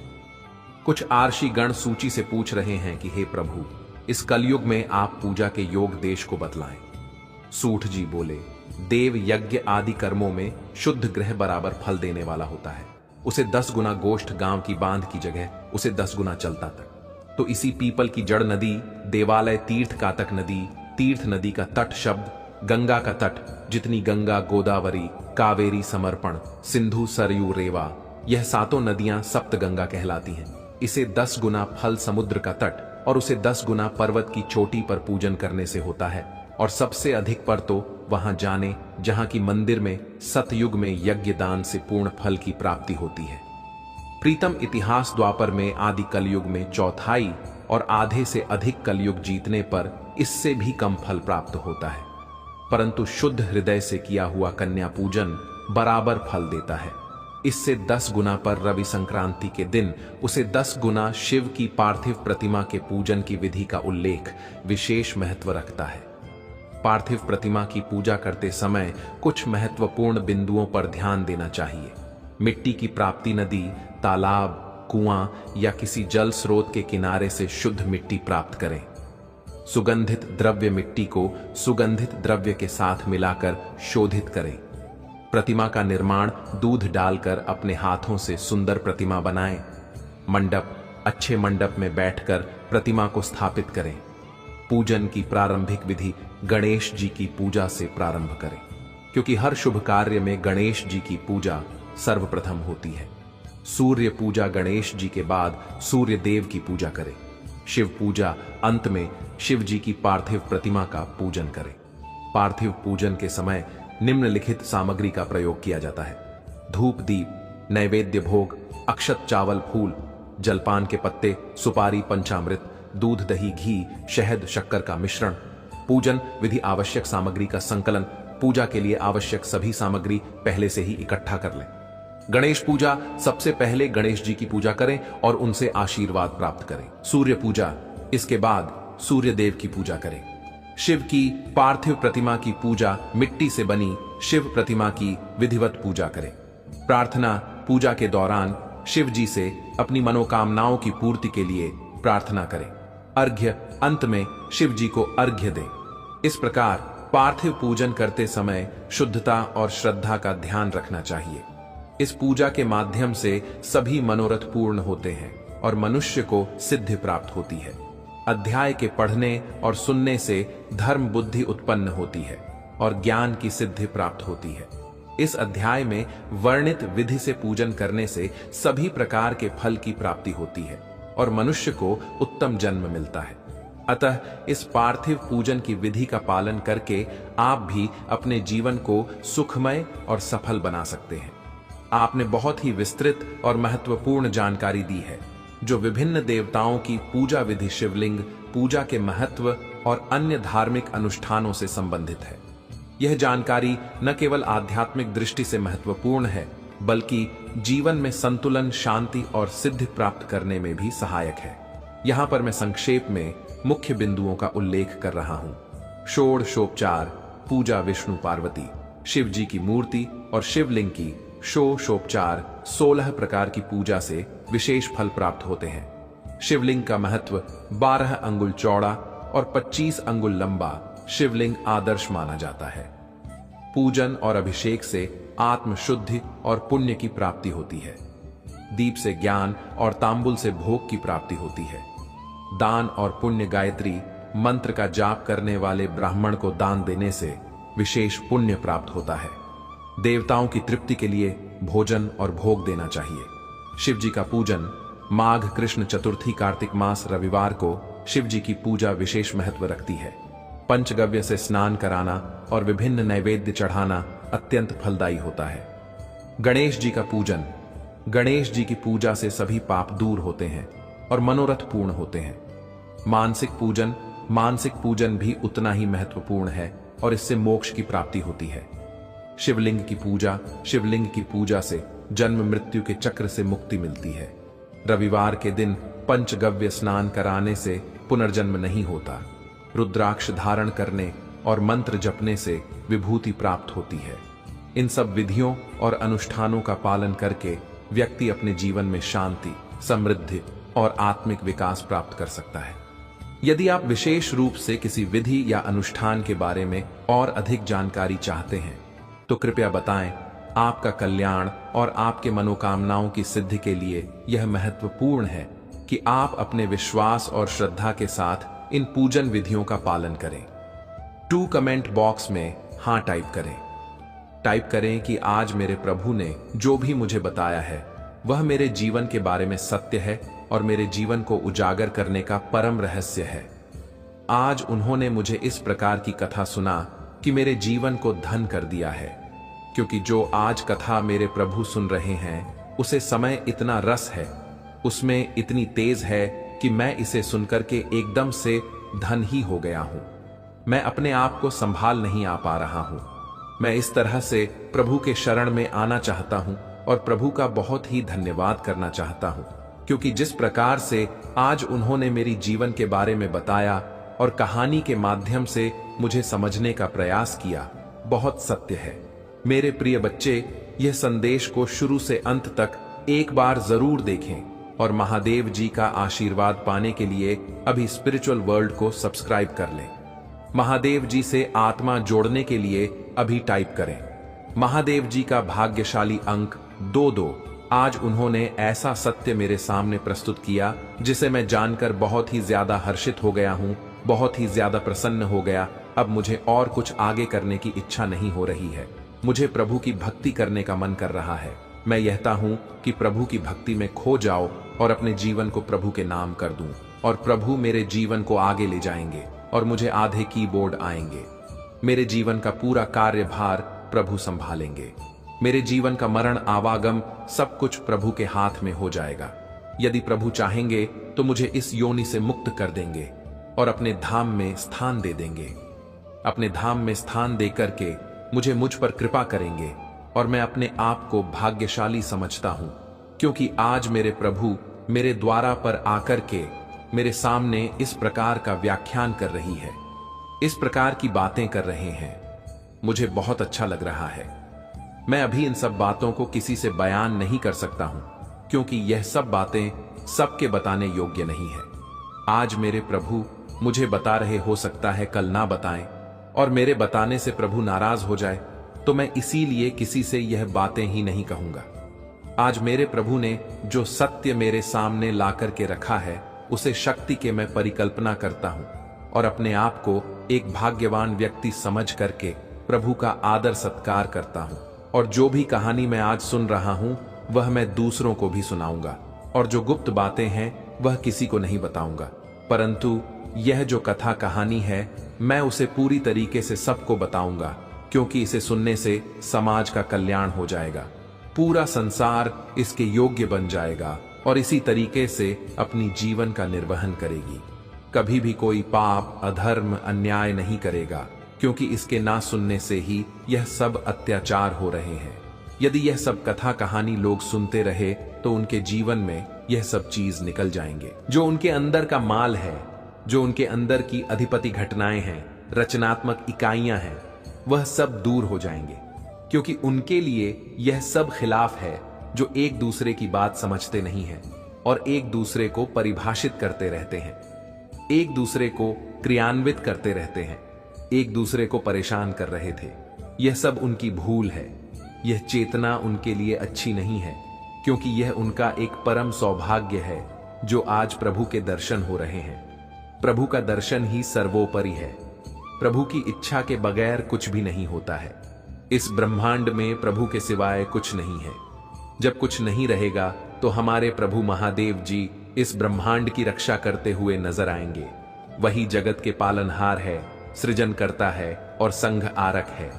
कुछ आर्षी गण सूची से पूछ रहे हैं कि हे प्रभु, इस कलयुग में आप पूजा के योग देश को बतलाएं। सूठ जी बोले, देव यज्ञ आदि कर्मों में शुद्ध ग्रह बराबर फल देने वाला होता है। उसे 10 गुना गोष्ठ गांव की बांध की जगह उसे 10 गुना चलता तक। तो इसी पीपल की जड़ नदी, देवालय तीर्थ कातक नदी, तीर्थ नदी का तट शब्द, गंगा का तट, जितनी गंगा, गोदावरी, कावेरी, समर्पण, सिंधु, सरयू, रेवा, यह 7 नदियां सप्त गंगा कहलाती हैं। इसे 10 गुना फल समुद्र का तट और उसे 10 गुना पर्वत की चोटी पर पूजन करने से होता है। और सबसे अधिक पर तो वहां जाने जहां की मंदिर में सतयुग में यज्ञ दान से पूर्ण फल की प्राप्ति होती है। प्रीतम इतिहास द्वापर में आदि कलयुग में चौथाई और आधे से अधिक कलयुग जीतने पर इससे भी कम फल प्राप्त होता है। परंतु शुद्ध हृदय से किया हुआ कन्या पूजन बराबर फल देता है। इससे 10 गुना पर रवि संक्रांति के दिन उसे 10 गुना शिव की पार्थिव प्रतिमा के पूजन की विधि का उल्लेख विशेष महत्व रखता है। पार्थिव प्रतिमा की पूजा करते समय कुछ महत्वपूर्ण बिंदुओं पर ध्यान देना चाहिए। मिट्टी की प्राप्ति नदी, तालाब, कुआं या किसी जल स्रोत के किनारे से शुद्ध मिट्टी प्राप्त करें। सुगंधित द्रव्य मिट्टी को सुगंधित द्रव्य के साथ मिलाकर शोधित करें। प्रतिमा का निर्माण दूध डालकर अपने हाथों से सुंदर प्रतिमा बनाएं। मंडप, अच्छे मंडप में बैठकर प्रतिमा को स्थापित करें। पूजन की प्रारंभिक विधि गणेश जी की पूजा से प्रारंभ करें, क्योंकि हर शुभ कार्य में गणेश जी की पूजा सर्वप्रथम होती है। सूर्य पूजा गणेश जी के बाद सूर्य देव की पूजा करें। शिव पूजा अंत में शिव जी की पार्थिव प्रतिमा का पूजन करें। पार्थिव पूजन के समय निम्नलिखित सामग्री का प्रयोग किया जाता है: धूप, दीप, नैवेद्य भोग, अक्षत, चावल, फूल, जलपान के पत्ते, सुपारी, पंचामृत, दूध, दही, घी, शहद, शक्कर का मिश्रण। पूजन विधि आवश्यक सामग्री का संकलन। पूजा के लिए आवश्यक सभी सामग्री पहले से ही इकट्ठा कर लें। गणेश पूजा, सबसे पहले गणेश जी की पूजा करें और उनसे आशीर्वाद प्राप्त करें। सूर्य पूजा, इसके बाद सूर्य देव की पूजा करें। शिव की पार्थिव प्रतिमा की पूजा, मिट्टी से बनी शिव प्रतिमा की विधिवत पूजा करें। प्रार्थना, पूजा के दौरान शिव जी से अपनी मनोकामनाओं की पूर्ति के लिए प्रार्थना करें। अर्घ्य, अंत में शिव जी को अर्घ्य दें। इस प्रकार पार्थिव पूजन करते समय शुद्धता और श्रद्धा का ध्यान रखना चाहिए। इस पूजा के माध्यम से सभी मनोरथ पूर्ण होते हैं और मनुष्य को सिद्धि प्राप्त होती है। अध्याय के पढ़ने और सुनने से धर्म बुद्धि उत्पन्न होती है और ज्ञान की सिद्धि प्राप्त होती है। इस अध्याय में वर्णित विधि से पूजन करने से सभी प्रकार के फल की प्राप्ति होती है और मनुष्य को उत्तम जन्म मिलता है। अतः इस पार्थिव पूजन की विधि का पालन करके आप भी अपने जीवन को सुखमय और सफल बना सकते हैं। आपने बहुत ही विस्तृत और महत्वपूर्ण जानकारी दी है, जो विभिन्न देवताओं की पूजा विधि, शिवलिंग पूजा के महत्व और अन्य धार्मिक अनुष्ठानों से संबंधित है। यह जानकारी न केवल आध्यात्मिक दृष्टि से महत्वपूर्ण है, बल्कि जीवन में संतुलन, शांति और सिद्धि प्राप्त करने में भी सहायक है। यहाँ पर मैं संक्षेप में मुख्य बिंदुओं का उल्लेख कर रहा हूँ। षोडशोपचार पूजा, विष्णु पार्वती, शिव जी की मूर्ति और शिवलिंग की षोडशोपचार 16 प्रकार की पूजा से विशेष फल प्राप्त होते हैं। शिवलिंग का महत्व 12 अंगुल चौड़ा और 25 अंगुल लंबा शिवलिंग आदर्श माना जाता है। पूजन और अभिषेक से आत्म शुद्धि और पुण्य की प्राप्ति होती है। दीप से ज्ञान और तांबुल से भोग की प्राप्ति होती है। दान और पुण्य, गायत्री मंत्र का जाप करने वाले ब्राह्मण को दान देने से विशेष पुण्य प्राप्त होता है। देवताओं की तृप्ति के लिए भोजन और भोग देना चाहिए। शिव जी का पूजन माघ कृष्ण चतुर्थी कार्तिक मास रविवार को शिव जी की पूजा विशेष महत्व रखती है। पंचगव्य से स्नान कराना और विभिन्न नैवेद्य चढ़ाना अत्यंत फलदायी होता है। गणेश जी का पूजन, गणेश जी की पूजा से सभी पाप दूर होते हैं और मनोरथ पूर्ण होते हैं। मानसिक पूजन भी उतना ही महत्वपूर्ण है और इससे मोक्ष की प्राप्ति होती है। शिवलिंग की पूजा से जन्म मृत्यु के चक्र से मुक्ति मिलती है। रविवार के दिन पंचगव्य स्नान कराने से पुनर्जन्म नहीं होता। रुद्राक्ष धारण करने और मंत्र जपने से विभूति प्राप्त होती है। इन सब विधियों और अनुष्ठानों का पालन करके व्यक्ति अपने जीवन में शांति, समृद्धि और आत्मिक विकास प्राप्त कर सकता है। यदि आप विशेष रूप से किसी विधि या अनुष्ठान के बारे में और अधिक जानकारी चाहते हैं तो कृपया बताएं। आपका कल्याण और आपके मनोकामनाओं की सिद्धि के लिए यह महत्वपूर्ण है कि आप अपने विश्वास और श्रद्धा के साथ इन पूजन विधियों का पालन करें। कमेंट बॉक्स में हाँ टाइप करें कि आज मेरे प्रभु ने जो भी मुझे बताया है वह मेरे जीवन के बारे में सत्य है और मेरे जीवन को उजागर करने का परम रहस्य है। आज उन्होंने मुझे इस प्रकार की कथा सुना कि मेरे जीवन को धन कर दिया है, क्योंकि जो आज कथा मेरे प्रभु सुन रहे हैं उसे समय इतना रस है, उसमें इतनी तेज है कि मैं इसे सुनकर के एकदम से धन ही हो गया हूं। मैं अपने आप को संभाल नहीं आ पा रहा हूं। मैं इस तरह से प्रभु के शरण में आना चाहता हूं और प्रभु का बहुत ही धन्यवाद करना चाहता हूं, क्योंकि जिस प्रकार से आज उन्होंने मेरी जीवन के बारे में बताया और कहानी के माध्यम से मुझे समझने का प्रयास किया, बहुत सत्य है। मेरे प्रिय बच्चे, यह संदेश को शुरू से अंत तक एक बार जरूर देखें और महादेव जी का आशीर्वाद पाने के लिए अभी स्पिरिचुअल वर्ल्ड को सब्सक्राइब कर लें। महादेव जी से आत्मा जोड़ने के लिए अभी टाइप करें महादेव जी का भाग्यशाली अंक 22। आज उन्होंने ऐसा सत्य मेरे सामने प्रस्तुत किया जिसे मैं जानकर बहुत ही ज्यादा हर्षित हो गया हूं, बहुत ही ज्यादा प्रसन्न हो गया। अब मुझे और कुछ आगे करने की इच्छा नहीं हो रही है। मुझे प्रभु की भक्ति करने का मन कर रहा है। मैं कहता हूं कि प्रभु की भक्ति में खो जाओ और अपने जीवन को प्रभु के नाम कर दूं और प्रभु मेरे जीवन को आगे ले जाएंगे और मुझे आधे कीबोर्ड आएंगे। मेरे जीवन का पूरा कार्यभार प्रभु संभालेंगे। मेरे जीवन का मरण, आवागम सब कुछ प्रभु के हाथ में हो जाएगा। यदि प्रभु चाहेंगे तो मुझे इस योनि से मुक्त कर देंगे और अपने धाम में स्थान दे देंगे। अपने धाम में स्थान देकर के मुझ पर कृपा करेंगे और मैं अपने आप को भाग्यशाली समझता हूं, क्योंकि आज मेरे प्रभु मेरे द्वारा पर आकर के मेरे सामने इस प्रकार का व्याख्यान कर रही है, इस प्रकार की बातें कर रहे हैं। मुझे बहुत अच्छा लग रहा है। मैं अभी इन सब बातों को किसी से बयान नहीं कर सकता हूं, क्योंकि यह सब बातें सबके बताने योग्य नहीं है। आज मेरे प्रभु मुझे बता रहे, हो सकता है कल ना बताएं और मेरे बताने से प्रभु नाराज हो जाए, तो मैं इसीलिए किसी से यह बातें ही नहीं कहूंगा। आज मेरे प्रभु ने जो सत्य मेरे सामने ला करके रखा है उसे शक्ति के मैं परिकल्पना करता हूं और अपने आप को एक भाग्यवान व्यक्ति समझ करके प्रभु का आदर सत्कार करता हूं। और जो भी कहानी मैं आज सुन रहा हूं वह मैं दूसरों को भी सुनाऊंगा और जो गुप्त बातें हैं वह किसी को नहीं बताऊंगा, परंतु यह जो कथा कहानी है मैं उसे पूरी तरीके से सबको बताऊंगा, क्योंकि इसे सुनने से समाज का कल्याण हो जाएगा, पूरा संसार इसके योग्य बन जाएगा और इसी तरीके से अपनी जीवन का निर्वहन करेगी। कभी भी कोई पाप, अधर्म, अन्याय नहीं करेगा, क्योंकि इसके ना सुनने से ही यह सब अत्याचार हो रहे हैं। यदि यह सब कथा कहानी लोग सुनते रहे तो उनके जीवन में यह सब चीज निकल जाएंगे। जो उनके अंदर का माल है, जो उनके अंदर की अधिपति घटनाएं हैं, रचनात्मक इकाइयां हैं, वह सब दूर हो जाएंगे, क्योंकि उनके लिए यह सब खिलाफ है, जो एक दूसरे की बात समझते नहीं हैं और एक दूसरे को परिभाषित करते रहते हैं, एक दूसरे को क्रियान्वित करते रहते हैं, एक दूसरे को परेशान कर रहे थे। यह सब उनकी भूल है। यह चेतना उनके लिए अच्छी नहीं है, क्योंकि यह उनका एक परम सौभाग्य है जो आज प्रभु के दर्शन हो रहे हैं। प्रभु का दर्शन ही सर्वोपरि है। प्रभु की इच्छा के बगैर कुछ भी नहीं होता है। इस ब्रह्मांड में प्रभु के सिवाय कुछ नहीं है। जब कुछ नहीं रहेगा तो हमारे प्रभु महादेव जी इस ब्रह्मांड की रक्षा करते हुए नजर आएंगे। वही जगत के पालनहार है, सृजन करता है और संघ आरक है।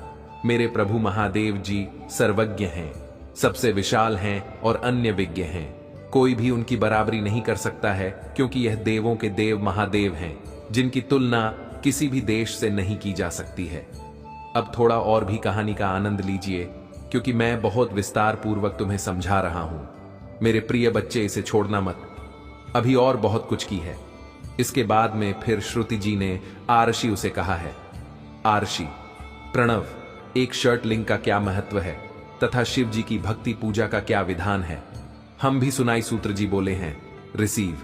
मेरे प्रभु महादेव जी सर्वज्ञ हैं, सबसे विशाल हैं और अन्य विज्ञ हैं। कोई भी उनकी बराबरी नहीं कर सकता है, क्योंकि यह देवों के देव महादेव हैं, जिनकी तुलना किसी भी देश से नहीं की जा सकती है। अब थोड़ा और भी कहानी का आनंद लीजिए, क्योंकि मैं बहुत विस्तार पूर्वक तुम्हें समझा रहा हूं। मेरे प्रिय बच्चे, इसे छोड़ना मत। अभी और बहुत कुछ की है। इसके बाद में फिर श्रुति जी ने आरशी उसे कहा है, आरशी, प्रणव, एक शर्ट लिंग का क्या महत्व है तथा शिव जी की भक्ति पूजा का क्या विधान है। हम भी सुनाई सूत्र जी बोले हैं, रिसीव।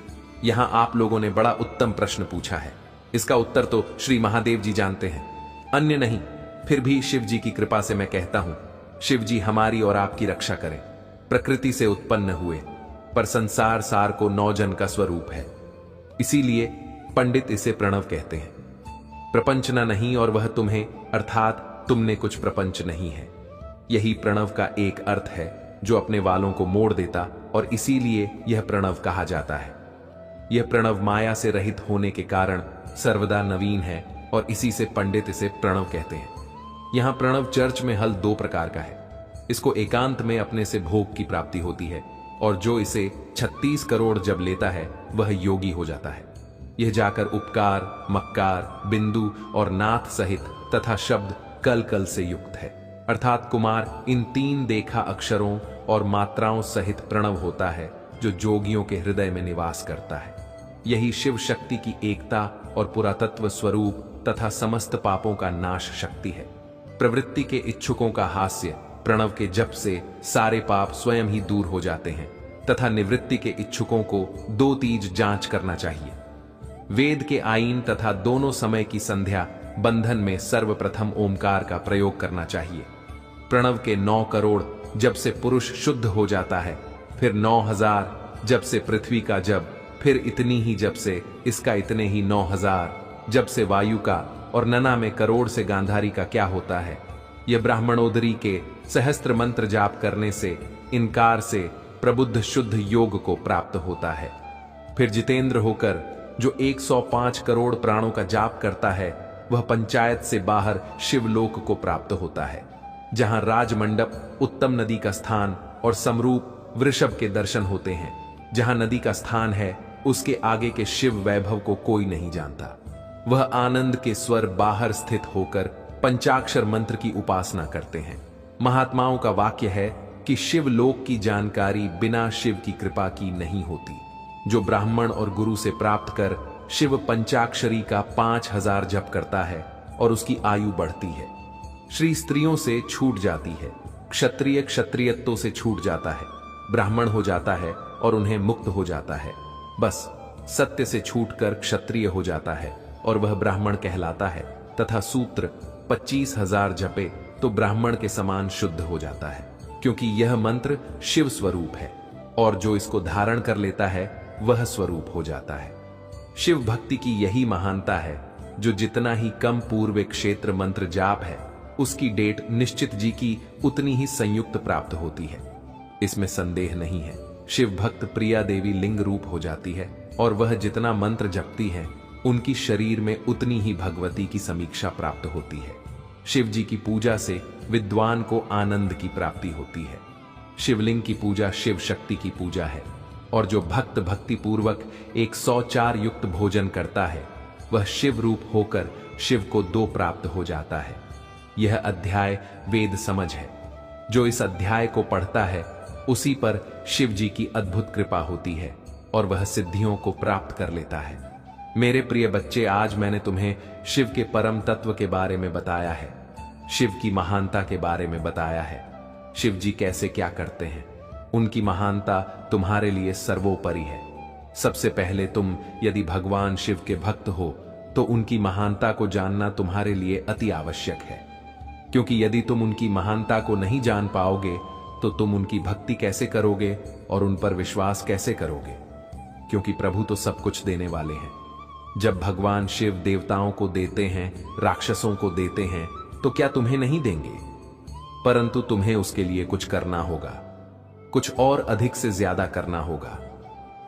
यहां आप लोगों ने बड़ा उत्तम प्रश्न पूछा है। इसका उत्तर तो श्री महादेव जी जानते हैं, अन्य नहीं। फिर भी शिव जी की कृपा से मैं कहता हूं, शिव जी हमारी और आपकी रक्षा करें। प्रकृति से उत्पन्न हुए, पर संसार सार को 9 जन का स्वरूप है, इसीलिए पंडित इसे प्रणव कहते हैं। प्रपंचना नहीं और वह तुम्हें, अर्थात तुमने कुछ प्रपंच नहीं है। यही प्रणव का एक अर्थ है, जो अपने वालों को मोड़ देता, और इसीलिए यह प्रणव कहा जाता है। यह प्रणव माया से रहित होने के कारण सर्वदा नवीन है और इसी से पंडित इसे प्रणव कहते हैं। यहां प्रणव चर्च में हल 2 प्रकार का है। इसको एकांत में अपने से भोग की प्राप्ति होती है, और जो इसे 36 करोड़ जब लेता है वह योगी हो जाता है। यह जाकर उपकार, मक्कार, बिंदु और नाथ सहित तथा शब्द कल कल से युक्त है, अर्थात कुमार इन 3 देखा अक्षरों और मात्राओं सहित प्रणव होता है, जो जोगियों के हृदय में निवास करता है। यही शिव शक्ति की एकता और पुरातत्व स्वरूप तथा समस्त पापों का नाश शक्ति है। प्रवृत्ति के इच्छुकों का हास्य, प्रणव के जप से सारे पाप स्वयं ही दूर हो जाते हैं, तथा निवृत्ति के इच्छुकों को 2 तीज जांच करना चाहिए। वेद के आईन तथा दोनों समय की संध्या बंधन में सर्वप्रथम ओमकार का प्रयोग करना चाहिए। प्रणव के 9 करोड़ जब से पुरुष शुद्ध हो जाता है, फिर 9000 जब से पृथ्वी का जब, फिर इतनी ही जब से इसका, इतने ही 9000 जब से वायु का, और नना में करोड़ से गांधारी का क्या होता है। यह ब्राह्मणोदरी के सहस्त्र मंत्र जाप करने से, इनकार से प्रबुद्ध शुद्ध योग को प्राप्त होता है। फिर जितेंद्र होकर जो 105 करोड़ प्राणों का जाप करता है, वह पंचायत से बाहर शिवलोक को प्राप्त होता है, जहां राजमंडप, उत्तम नदी का स्थान और समरूप वृषभ के दर्शन होते हैं। जहां नदी का स्थान है, उसके आगे के शिव वैभव को कोई नहीं जानता। वह आनंद के स्वर बाहर स्थित होकर पंचाक्षर मंत्र की उपासना करते हैं। महात्माओं का वाक्य है कि शिवलोक की जानकारी बिना शिव की कृपा की नहीं होती। जो ब्राह्मण और गुरु से प्राप्त कर शिव पंचाक्षरी का 5000 जप करता है और उसकी आयु बढ़ती है। श्री स्त्रियों से छूट जाती है, क्षत्रिय क्षत्रियत्व से छूट जाता है, ब्राह्मण हो जाता है और उन्हें मुक्त हो जाता है। बस सत्य से छूटकर क्षत्रिय हो जाता है और वह ब्राह्मण कहलाता है, तथा सूत्र 25,000 जपे तो ब्राह्मण के समान शुद्ध हो जाता है, क्योंकि यह मंत्र शिव स्वरूप है और जो इसको धारण कर लेता है वह स्वरूप हो जाता है। शिव भक्ति की यही महानता है, जो जितना ही कम पूर्व क्षेत्र मंत्र जाप है, उसकी डेट निश्चित जी की उतनी ही संयुक्त प्राप्त होती है। इसमें संदेह नहीं है। शिव भक्त प्रिया देवी लिंग रूप हो जाती है और वह जितना मंत्र जपती है उनकी शरीर में उतनी ही भगवती की समीक्षा प्राप्त होती है। शिव जी की पूजा से विद्वान को आनंद की प्राप्ति होती है। शिवलिंग की पूजा शिव शक्ति की पूजा है, और जो भक्त भक्ति पूर्वक 104 युक्त भोजन करता है वह शिव रूप होकर शिव को 2 प्राप्त हो जाता है। यह अध्याय वेद समझ है। जो इस अध्याय को पढ़ता है उसी पर शिव जी की अद्भुत कृपा होती है और वह सिद्धियों को प्राप्त कर लेता है। मेरे प्रिय बच्चे, आज मैंने तुम्हें शिव के परम तत्व के बारे में बताया है, शिव की महानता के बारे में बताया है। शिव जी कैसे क्या करते हैं, उनकी महानता तुम्हारे लिए सर्वोपरि है। सबसे पहले तुम यदि भगवान शिव के भक्त हो तो उनकी महानता को जानना तुम्हारे लिए अति आवश्यक है, क्योंकि यदि तुम उनकी महानता को नहीं जान पाओगे तो तुम उनकी भक्ति कैसे करोगे और उन पर विश्वास कैसे करोगे, क्योंकि प्रभु तो सब कुछ देने वाले हैं। जब भगवान शिव देवताओं को देते हैं, राक्षसों को देते हैं, तो क्या तुम्हें नहीं देंगे? परंतु तुम्हें उसके लिए कुछ करना होगा, कुछ और अधिक से ज्यादा करना होगा,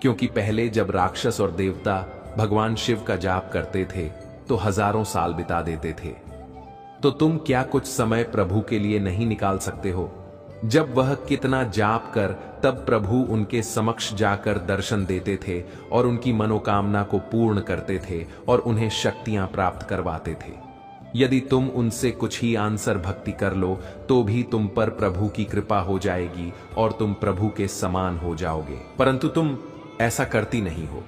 क्योंकि पहले जब राक्षस और देवता भगवान शिव का जाप करते थे तो हजारों साल बिता देते थे। तो तुम क्या कुछ समय प्रभु के लिए नहीं निकाल सकते हो? जब वह कितना जाप कर तब प्रभु उनके समक्ष जाकर दर्शन देते थे और उनकी मनोकामना को पूर्ण करते थे और उन्हें शक्तियां प्राप्त करवाते थे। यदि तुम उनसे कुछ ही आंसर भक्ति कर लो तो भी तुम पर प्रभु की कृपा हो जाएगी और तुम प्रभु के समान हो जाओगे, परंतु तुम ऐसा करती नहीं हो।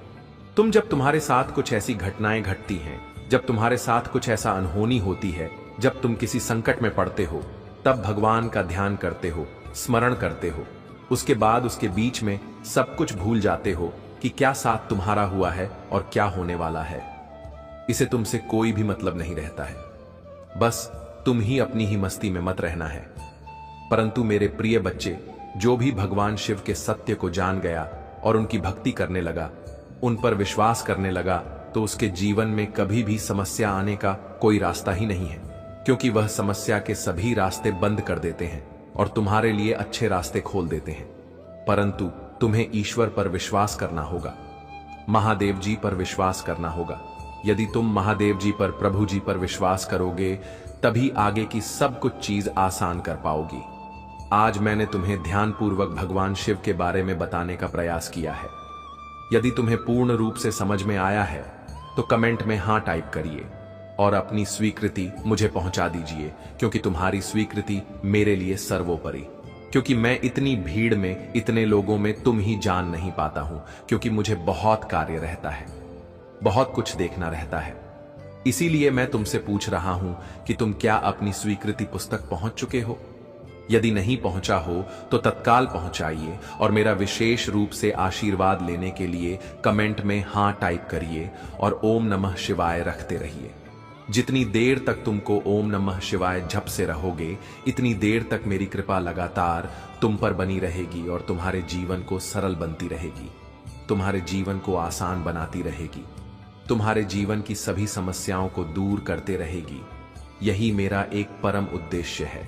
जब तुम्हारे साथ कुछ ऐसी घटनाएं घटती हैं, जब तुम्हारे साथ कुछ ऐसा अनहोनी होती है, जब तुम किसी संकट में पड़ते हो, तब भगवान का ध्यान करते हो, स्मरण करते हो। उसके बाद उसके बीच में सब कुछ भूल जाते हो कि क्या साथ तुम्हारा हुआ है और क्या होने वाला है। इसे तुमसे कोई भी मतलब नहीं रहता है, बस तुम ही अपनी ही मस्ती में मत रहना है। परंतु मेरे प्रिय बच्चे, जो भी भगवान शिव के सत्य को जान गया और उनकी भक्ति करने लगा, उन पर विश्वास करने लगा, तो उसके जीवन में कभी भी समस्या आने का कोई रास्ता ही नहीं है, क्योंकि वह समस्या के सभी रास्ते बंद कर देते हैं और तुम्हारे लिए अच्छे रास्ते खोल देते हैं। परंतु तुम्हें ईश्वर पर विश्वास करना होगा, महादेव जी पर विश्वास करना होगा। यदि तुम महादेव जी पर, प्रभु जी पर विश्वास करोगे, तभी आगे की सब कुछ चीज आसान कर पाओगी। आज मैंने तुम्हें ध्यानपूर्वक भगवान शिव के बारे में बताने का प्रयास किया है। यदि तुम्हें पूर्ण रूप से समझ में आया है तो कमेंट में हाँ टाइप करिए और अपनी स्वीकृति मुझे पहुंचा दीजिए, क्योंकि तुम्हारी स्वीकृति मेरे लिए सर्वोपरि। क्योंकि मैं इतनी भीड़ में, इतने लोगों में तुम ही जान नहीं पाता हूं, क्योंकि मुझे बहुत कार्य रहता है, बहुत कुछ देखना रहता है। इसीलिए मैं तुमसे पूछ रहा हूं कि तुम क्या अपनी स्वीकृति पुस्तक पहुंच चुके हो? यदि नहीं पहुंचा हो तो तत्काल पहुंचाइए और मेरा विशेष रूप से आशीर्वाद लेने के लिए कमेंट में हाँ टाइप करिए और ओम नमः शिवाय रखते रहिए। जितनी देर तक तुमको ओम नमः शिवाय जप से रहोगे, इतनी देर तक मेरी कृपा लगातार तुम पर बनी रहेगी और तुम्हारे जीवन को सरल बनती रहेगी, तुम्हारे जीवन को आसान बनाती रहेगी, तुम्हारे जीवन की सभी समस्याओं को दूर करते रहेगी। यही मेरा एक परम उद्देश्य है,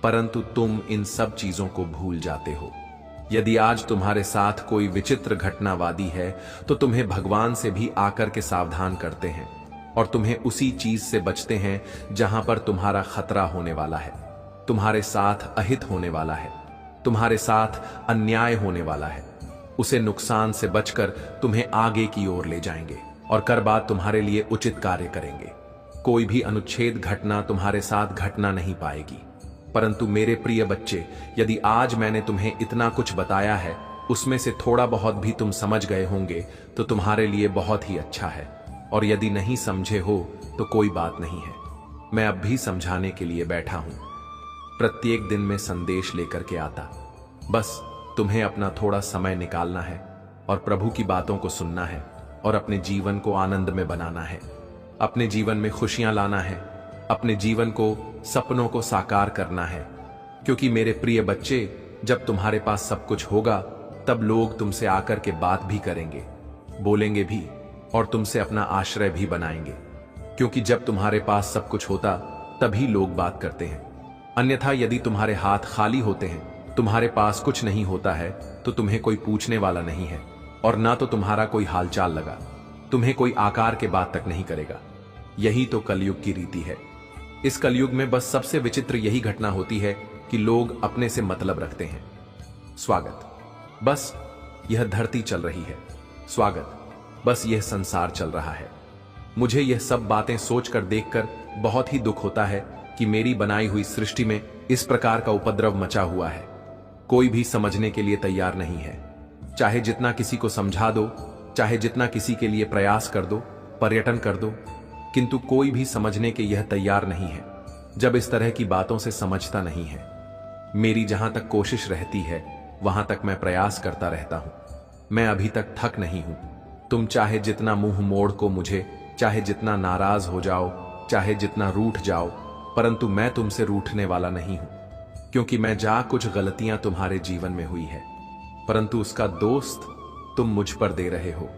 परंतु तुम इन सब चीजों को भूल जाते हो। यदि आज तुम्हारे साथ कोई विचित्र घटनावादी है तो तुम्हें भगवान से भी आकर के सावधान करते हैं और तुम्हें उसी चीज से बचते हैं जहां पर तुम्हारा खतरा होने वाला है, तुम्हारे साथ अहित होने वाला है, तुम्हारे साथ अन्याय होने वाला है। उसे नुकसान से बचकर तुम्हें आगे की ओर ले जाएंगे और कर बाद तुम्हारे लिए उचित कार्य करेंगे। कोई भी अनुच्छेद घटना तुम्हारे साथ घटना नहीं पाएगी। परंतु मेरे प्रिय बच्चे, यदि आज मैंने तुम्हें इतना कुछ बताया है, उसमें से थोड़ा बहुत भी तुम समझ गए होंगे तो तुम्हारे लिए बहुत ही अच्छा है, और यदि नहीं समझे हो तो कोई बात नहीं है, मैं अब भी समझाने के लिए बैठा हूं। प्रत्येक दिन में संदेश लेकर के आता, बस तुम्हें अपना थोड़ा समय निकालना है और प्रभु की बातों को सुनना है और अपने जीवन को आनंद में बनाना है, अपने जीवन में खुशियां लाना है, अपने जीवन को, सपनों को साकार करना है। क्योंकि मेरे प्रिय बच्चे, जब तुम्हारे पास सब कुछ होगा तब लोग तुमसे आकर के बात भी करेंगे, बोलेंगे भी और तुमसे अपना आश्रय भी बनाएंगे। क्योंकि जब तुम्हारे पास सब कुछ होता तभी लोग बात करते हैं, अन्यथा यदि तुम्हारे हाथ खाली होते हैं, तुम्हारे पास कुछ नहीं होता है, तो तुम्हें कोई पूछने वाला नहीं है और ना तो तुम्हारा कोई हालचाल लगा। तुम्हें कोई आकार के बात तक नहीं करेगा। यही तो कलयुग की रीति है। इस कलयुग में बस सबसे विचित्र यही घटना होती है कि लोग अपने से मतलब रखते हैं। स्वागत, बस यह धरती चल रही है। स्वागत, बस यह संसार चल रहा है। मुझे यह सब बातें सोचकर देखकर बहुत ही दुख होता है कि मेरी बनाई हुई सृष्टि में इस प्रकार का उपद्रव मचा हुआ है। कोई भी समझने के लिए तैयार नहीं है। चाहे जितना किसी को समझा दो, चाहे जितना किसी के लिए प्रयास कर दो, पर्यटन कर दो, किंतु कोई भी समझने के यह तैयार नहीं है। जब इस तरह की बातों से समझता नहीं है। मेरी जहां तक कोशिश रहती है वहां तक मैं प्रयास करता रहता हूं। मैं अभी तक थक नहीं हूं। तुम चाहे जितना मुंह मोड़ को मुझे, चाहे जितना नाराज हो जाओ, चाहे जितना रूठ जाओ, परंतु मैं तुमसे रूठने वाला नहीं हूं, क्योंकि मैं जा कुछ गलतियां तुम्हारे जीवन में हुई है, परंतु उसका दोस्त तुम मुझ पर दे रहे हो।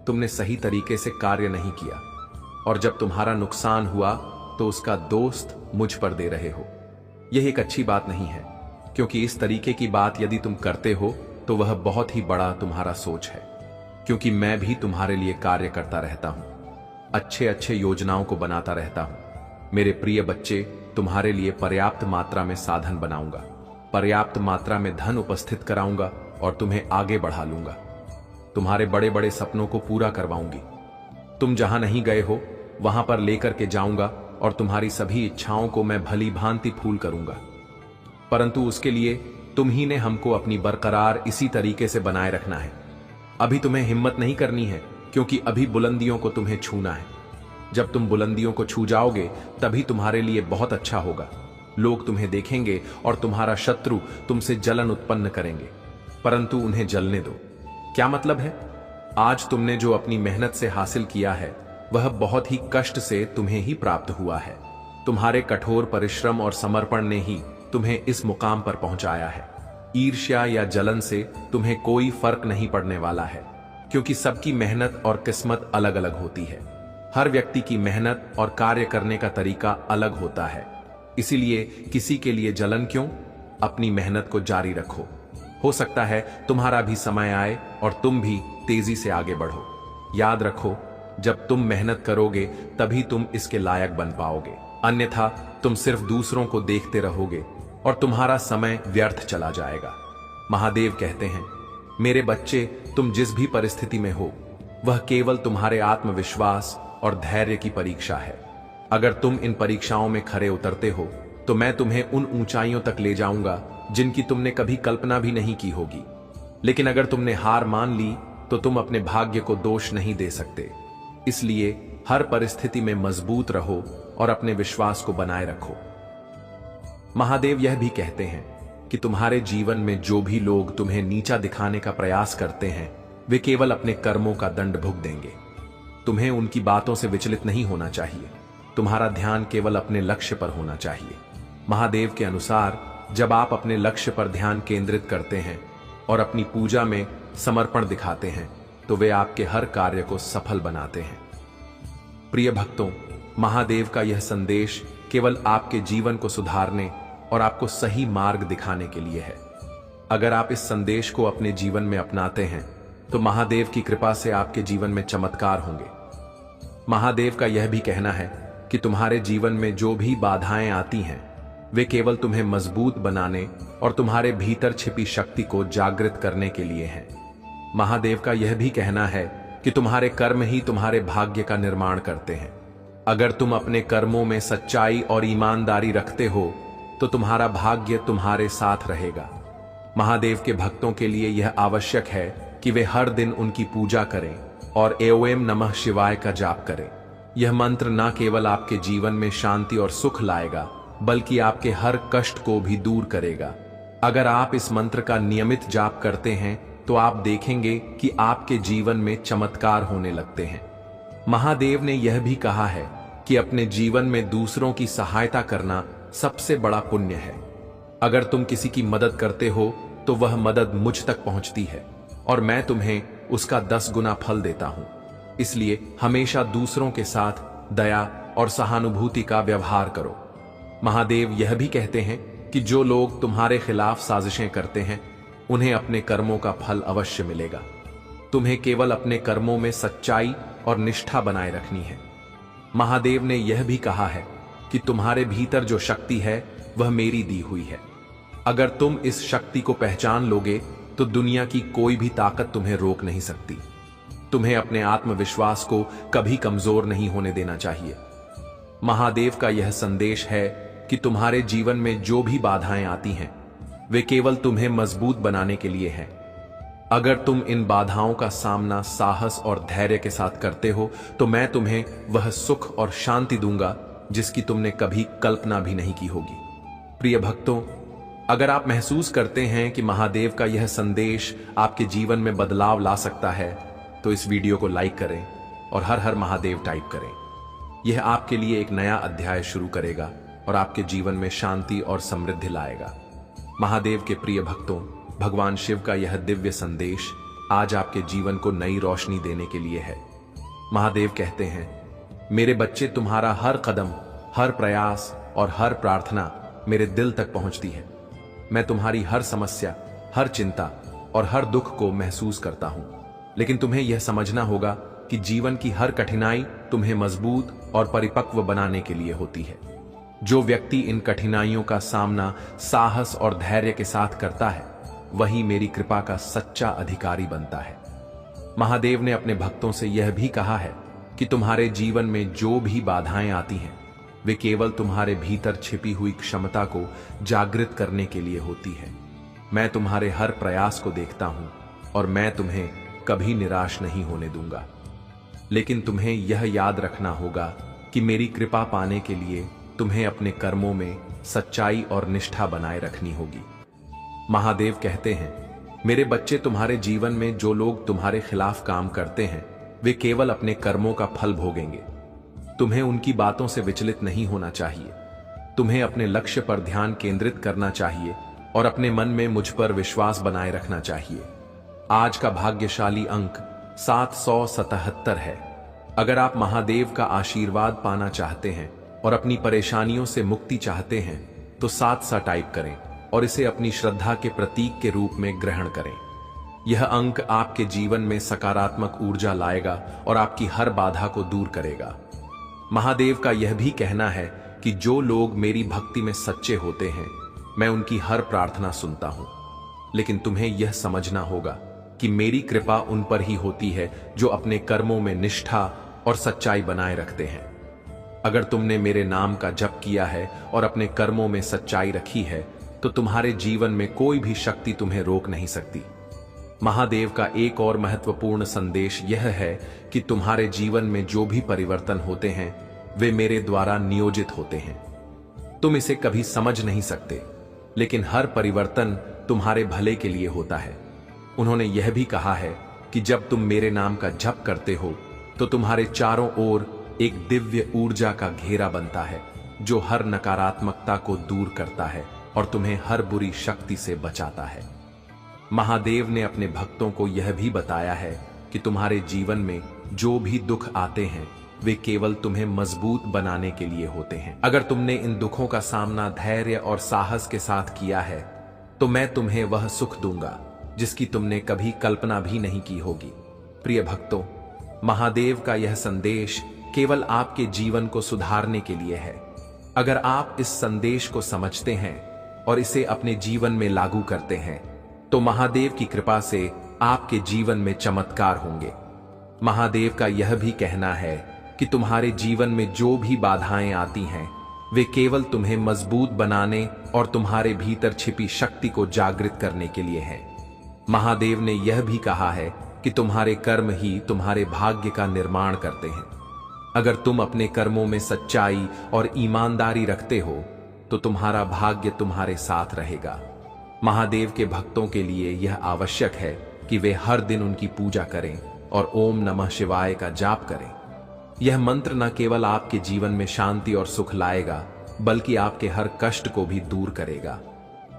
तुमने सही तरीके से कार्य नहीं किया, और जब तुम्हारा नुकसान हुआ तो उसका दोस्त मुझ पर दे रहे हो। यह एक अच्छी बात नहीं है, क्योंकि इस तरीके की बात यदि तुम करते हो तो वह बहुत ही बड़ा तुम्हारा सोच है। क्योंकि मैं भी तुम्हारे लिए कार्य करता रहता हूं, अच्छे अच्छे योजनाओं को बनाता रहता हूं। मेरे प्रिय बच्चे, तुम्हारे लिए पर्याप्त मात्रा में साधन बनाऊंगा, पर्याप्त मात्रा में धन उपस्थित कराऊंगा और तुम्हें आगे बढ़ा लूंगा। तुम्हारे बड़े बड़े सपनों को पूरा करवाऊंगी। तुम जहां नहीं गए हो वहां पर लेकर के जाऊंगा और तुम्हारी सभी इच्छाओं को मैं भली भांति फूल करूंगा। परंतु उसके लिए तुम ही ने हमको अपनी बरकरार इसी तरीके से बनाए रखना है। अभी तुम्हें हिम्मत नहीं करनी है, क्योंकि अभी बुलंदियों को तुम्हें छूना है। जब तुम बुलंदियों को छू जाओगे तभी तुम्हारे लिए बहुत अच्छा होगा। लोग तुम्हें देखेंगे और तुम्हारा शत्रु तुमसे जलन उत्पन्न करेंगे, परंतु उन्हें जलने दो। क्या मतलब है? आज तुमने जो अपनी मेहनत से हासिल किया है वह बहुत ही कष्ट से तुम्हें ही प्राप्त हुआ है। तुम्हारे कठोर परिश्रम और समर्पण ने ही तुम्हें इस मुकाम पर पहुंचाया है। ईर्ष्या या जलन से तुम्हें कोई फर्क नहीं पड़ने वाला है, क्योंकि सबकी मेहनत और किस्मत अलग अलग होती है। हर व्यक्ति की मेहनत और कार्य करने का तरीका अलग होता है। इसीलिए किसी के लिए जलन क्यों? अपनी मेहनत को जारी रखो। हो सकता है तुम्हारा भी समय आए और तुम भी तेजी से आगे बढ़ो। याद रखो, जब तुम मेहनत करोगे तभी तुम इसके लायक बन पाओगे, अन्यथा तुम सिर्फ दूसरों को देखते रहोगे और तुम्हारा समय व्यर्थ चला जाएगा। महादेव कहते हैं, मेरे बच्चे, तुम जिस भी परिस्थिति में हो वह केवल तुम्हारे आत्मविश्वास और धैर्य की परीक्षा है। अगर तुम इन परीक्षाओं में खरे उतरते हो तो मैं तुम्हें उन ऊंचाइयों तक ले जाऊंगा जिनकी तुमने कभी कल्पना भी नहीं की होगी। लेकिन अगर तुमने हार मान ली तो तुम अपने भाग्य को दोष नहीं दे सकते। इसलिए हर परिस्थिति में मजबूत रहो और अपने विश्वास को बनाए रखो। महादेव यह भी कहते हैं कि तुम्हारे जीवन में जो भी लोग तुम्हें नीचा दिखाने का प्रयास करते हैं वे केवल अपने कर्मों का दंड भुगत देंगे। तुम्हें उनकी बातों से विचलित नहीं होना चाहिए। तुम्हारा ध्यान केवल अपने लक्ष्य पर होना चाहिए। महादेव के अनुसार जब आप अपने लक्ष्य पर ध्यान केंद्रित करते हैं और अपनी पूजा में समर्पण दिखाते हैं तो वे आपके हर कार्य को सफल बनाते हैं। प्रिय भक्तों, महादेव का यह संदेश केवल आपके जीवन को सुधारने और आपको सही मार्ग दिखाने के लिए है। अगर आप इस संदेश को अपने जीवन में अपनाते हैं तो महादेव की कृपा से आपके जीवन में चमत्कार होंगे। महादेव का यह भी कहना है कि तुम्हारे जीवन में जो भी बाधाएं आती हैं वे केवल तुम्हें मजबूत बनाने और तुम्हारे भीतर छिपी शक्ति को जागृत करने के लिए हैं। महादेव का यह भी कहना है कि तुम्हारे कर्म ही तुम्हारे भाग्य का निर्माण करते हैं। अगर तुम अपने कर्मों में सच्चाई और ईमानदारी रखते हो तो तुम्हारा भाग्य तुम्हारे साथ रहेगा। महादेव के भक्तों के लिए यह आवश्यक है कि वे हर दिन उनकी पूजा करें और ओम नमः शिवाय का जाप करें। यह मंत्र न केवल आपके जीवन में शांति और सुख लाएगा बल्कि आपके हर कष्ट को भी दूर करेगा। अगर आप इस मंत्र का नियमित जाप करते हैं तो आप देखेंगे कि आपके जीवन में चमत्कार होने लगते हैं। महादेव ने यह भी कहा है कि अपने जीवन में दूसरों की सहायता करना सबसे बड़ा पुण्य है। अगर तुम किसी की मदद करते हो तो वह मदद मुझ तक पहुंचती है और मैं तुम्हें उसका 10 गुना फल देता हूं। इसलिए हमेशा दूसरों के साथ दया और सहानुभूति का व्यवहार करो। महादेव यह भी कहते हैं कि जो लोग तुम्हारे खिलाफ साजिशें करते हैं उन्हें अपने कर्मों का फल अवश्य मिलेगा। तुम्हें केवल अपने कर्मों में सच्चाई और निष्ठा बनाए रखनी है। महादेव ने यह भी कहा है कि तुम्हारे भीतर जो शक्ति है वह मेरी दी हुई है। अगर तुम इस शक्ति को पहचान लोगे तो दुनिया की कोई भी ताकत तुम्हें रोक नहीं सकती। तुम्हें अपने आत्मविश्वास को कभी कमजोर नहीं होने देना चाहिए। महादेव का यह संदेश है कि तुम्हारे जीवन में जो भी बाधाएं आती हैं वे केवल तुम्हें मजबूत बनाने के लिए हैं। अगर तुम इन बाधाओं का सामना साहस और धैर्य के साथ करते हो तो मैं तुम्हें वह सुख और शांति दूंगा जिसकी तुमने कभी कल्पना भी नहीं की होगी। प्रिय भक्तों, अगर आप महसूस करते हैं कि महादेव का यह संदेश आपके जीवन में बदलाव ला सकता है तो इस वीडियो को लाइक करें और हर हर महादेव टाइप करें। यह आपके लिए एक नया अध्याय शुरू करेगा और आपके जीवन में शांति और समृद्धि लाएगा। महादेव के प्रिय भक्तों, भगवान शिव का यह दिव्य संदेश आज आपके जीवन को नई रोशनी देने के लिए है। महादेव कहते हैं, मेरे बच्चे, तुम्हारा हर कदम, हर प्रयास और हर प्रार्थना मेरे दिल तक पहुंचती है। मैं तुम्हारी हर समस्या, हर चिंता और हर दुख को महसूस करता हूं, लेकिन तुम्हें यह समझना होगा कि जीवन की हर कठिनाई तुम्हें मजबूत और परिपक्व बनाने के लिए होती है। जो व्यक्ति इन कठिनाइयों का सामना साहस और धैर्य के साथ करता है वही मेरी कृपा का सच्चा अधिकारी बनता है। महादेव ने अपने भक्तों से यह भी कहा है कि तुम्हारे जीवन में जो भी बाधाएं आती हैं वे केवल तुम्हारे भीतर छिपी हुई क्षमता को जागृत करने के लिए होती है। मैं तुम्हारे हर प्रयास को देखता हूं और मैं तुम्हें कभी निराश नहीं होने दूंगा। लेकिन तुम्हें यह याद रखना होगा कि मेरी कृपा पाने के लिए तुम्हें अपने कर्मों में सच्चाई और निष्ठा बनाए रखनी होगी। महादेव कहते हैं, मेरे बच्चे, तुम्हारे जीवन में जो लोग तुम्हारे खिलाफ काम करते हैं वे केवल अपने कर्मों का फल भोगेंगे। तुम्हें उनकी बातों से विचलित नहीं होना चाहिए। तुम्हें अपने लक्ष्य पर ध्यान केंद्रित करना चाहिए और अपने मन में मुझ पर विश्वास बनाए रखना चाहिए। आज का भाग्यशाली अंक 777 है। अगर आप महादेव का आशीर्वाद पाना चाहते हैं और अपनी परेशानियों से मुक्ति चाहते हैं तो 7 टाइप करें और इसे अपनी श्रद्धा के प्रतीक के रूप में ग्रहण करें। यह अंक आपके जीवन में सकारात्मक ऊर्जा लाएगा और आपकी हर बाधा को दूर करेगा। महादेव का यह भी कहना है कि जो लोग मेरी भक्ति में सच्चे होते हैं मैं उनकी हर प्रार्थना सुनता हूं, लेकिन तुम्हें यह समझना होगा कि मेरी कृपा उन पर ही होती है जो अपने कर्मों में निष्ठा और सच्चाई बनाए रखते हैं। अगर तुमने मेरे नाम का जप किया है और अपने कर्मों में सच्चाई रखी है तो तुम्हारे जीवन में कोई भी शक्ति तुम्हें रोक नहीं सकती। महादेव का एक और महत्वपूर्ण संदेश यह है कि तुम्हारे जीवन में जो भी परिवर्तन होते हैं वे मेरे द्वारा नियोजित होते हैं। तुम इसे कभी समझ नहीं सकते, लेकिन हर परिवर्तन तुम्हारे भले के लिए होता है। उन्होंने यह भी कहा है कि जब तुम मेरे नाम का जप करते हो तो तुम्हारे चारों ओर एक दिव्य ऊर्जा का घेरा बनता है जो हर नकारात्मकता को दूर करता है और तुम्हें हर बुरी शक्ति से बचाता है। महादेव ने अपने भक्तों को यह भी बताया है कि तुम्हारे जीवन में जो भी दुख आते हैं वे केवल तुम्हें मजबूत बनाने के लिए होते हैं। अगर तुमने इन दुखों का सामना धैर्य और साहस के साथ किया है तो मैं तुम्हें वह सुख दूंगा जिसकी तुमने कभी कल्पना भी नहीं की होगी। प्रिय भक्तों, महादेव का यह संदेश केवल आपके जीवन को सुधारने के लिए है। अगर आप इस संदेश को समझते हैं और इसे अपने जीवन में लागू करते हैं तो महादेव की कृपा से आपके जीवन में चमत्कार होंगे। महादेव का यह भी कहना है कि तुम्हारे जीवन में जो भी बाधाएं आती हैं वे केवल तुम्हें मजबूत बनाने और तुम्हारे भीतर छिपी शक्ति को जागृत करने के लिए हैं। महादेव ने यह भी कहा है कि तुम्हारे कर्म ही तुम्हारे भाग्य का निर्माण करते हैं। अगर तुम अपने कर्मों में सच्चाई और ईमानदारी रखते हो तो तुम्हारा भाग्य तुम्हारे साथ रहेगा। महादेव के भक्तों के लिए यह आवश्यक है कि वे हर दिन उनकी पूजा करें और ओम नमः शिवाय का जाप करें। यह मंत्र न केवल आपके जीवन में शांति और सुख लाएगा बल्कि आपके हर कष्ट को भी दूर करेगा।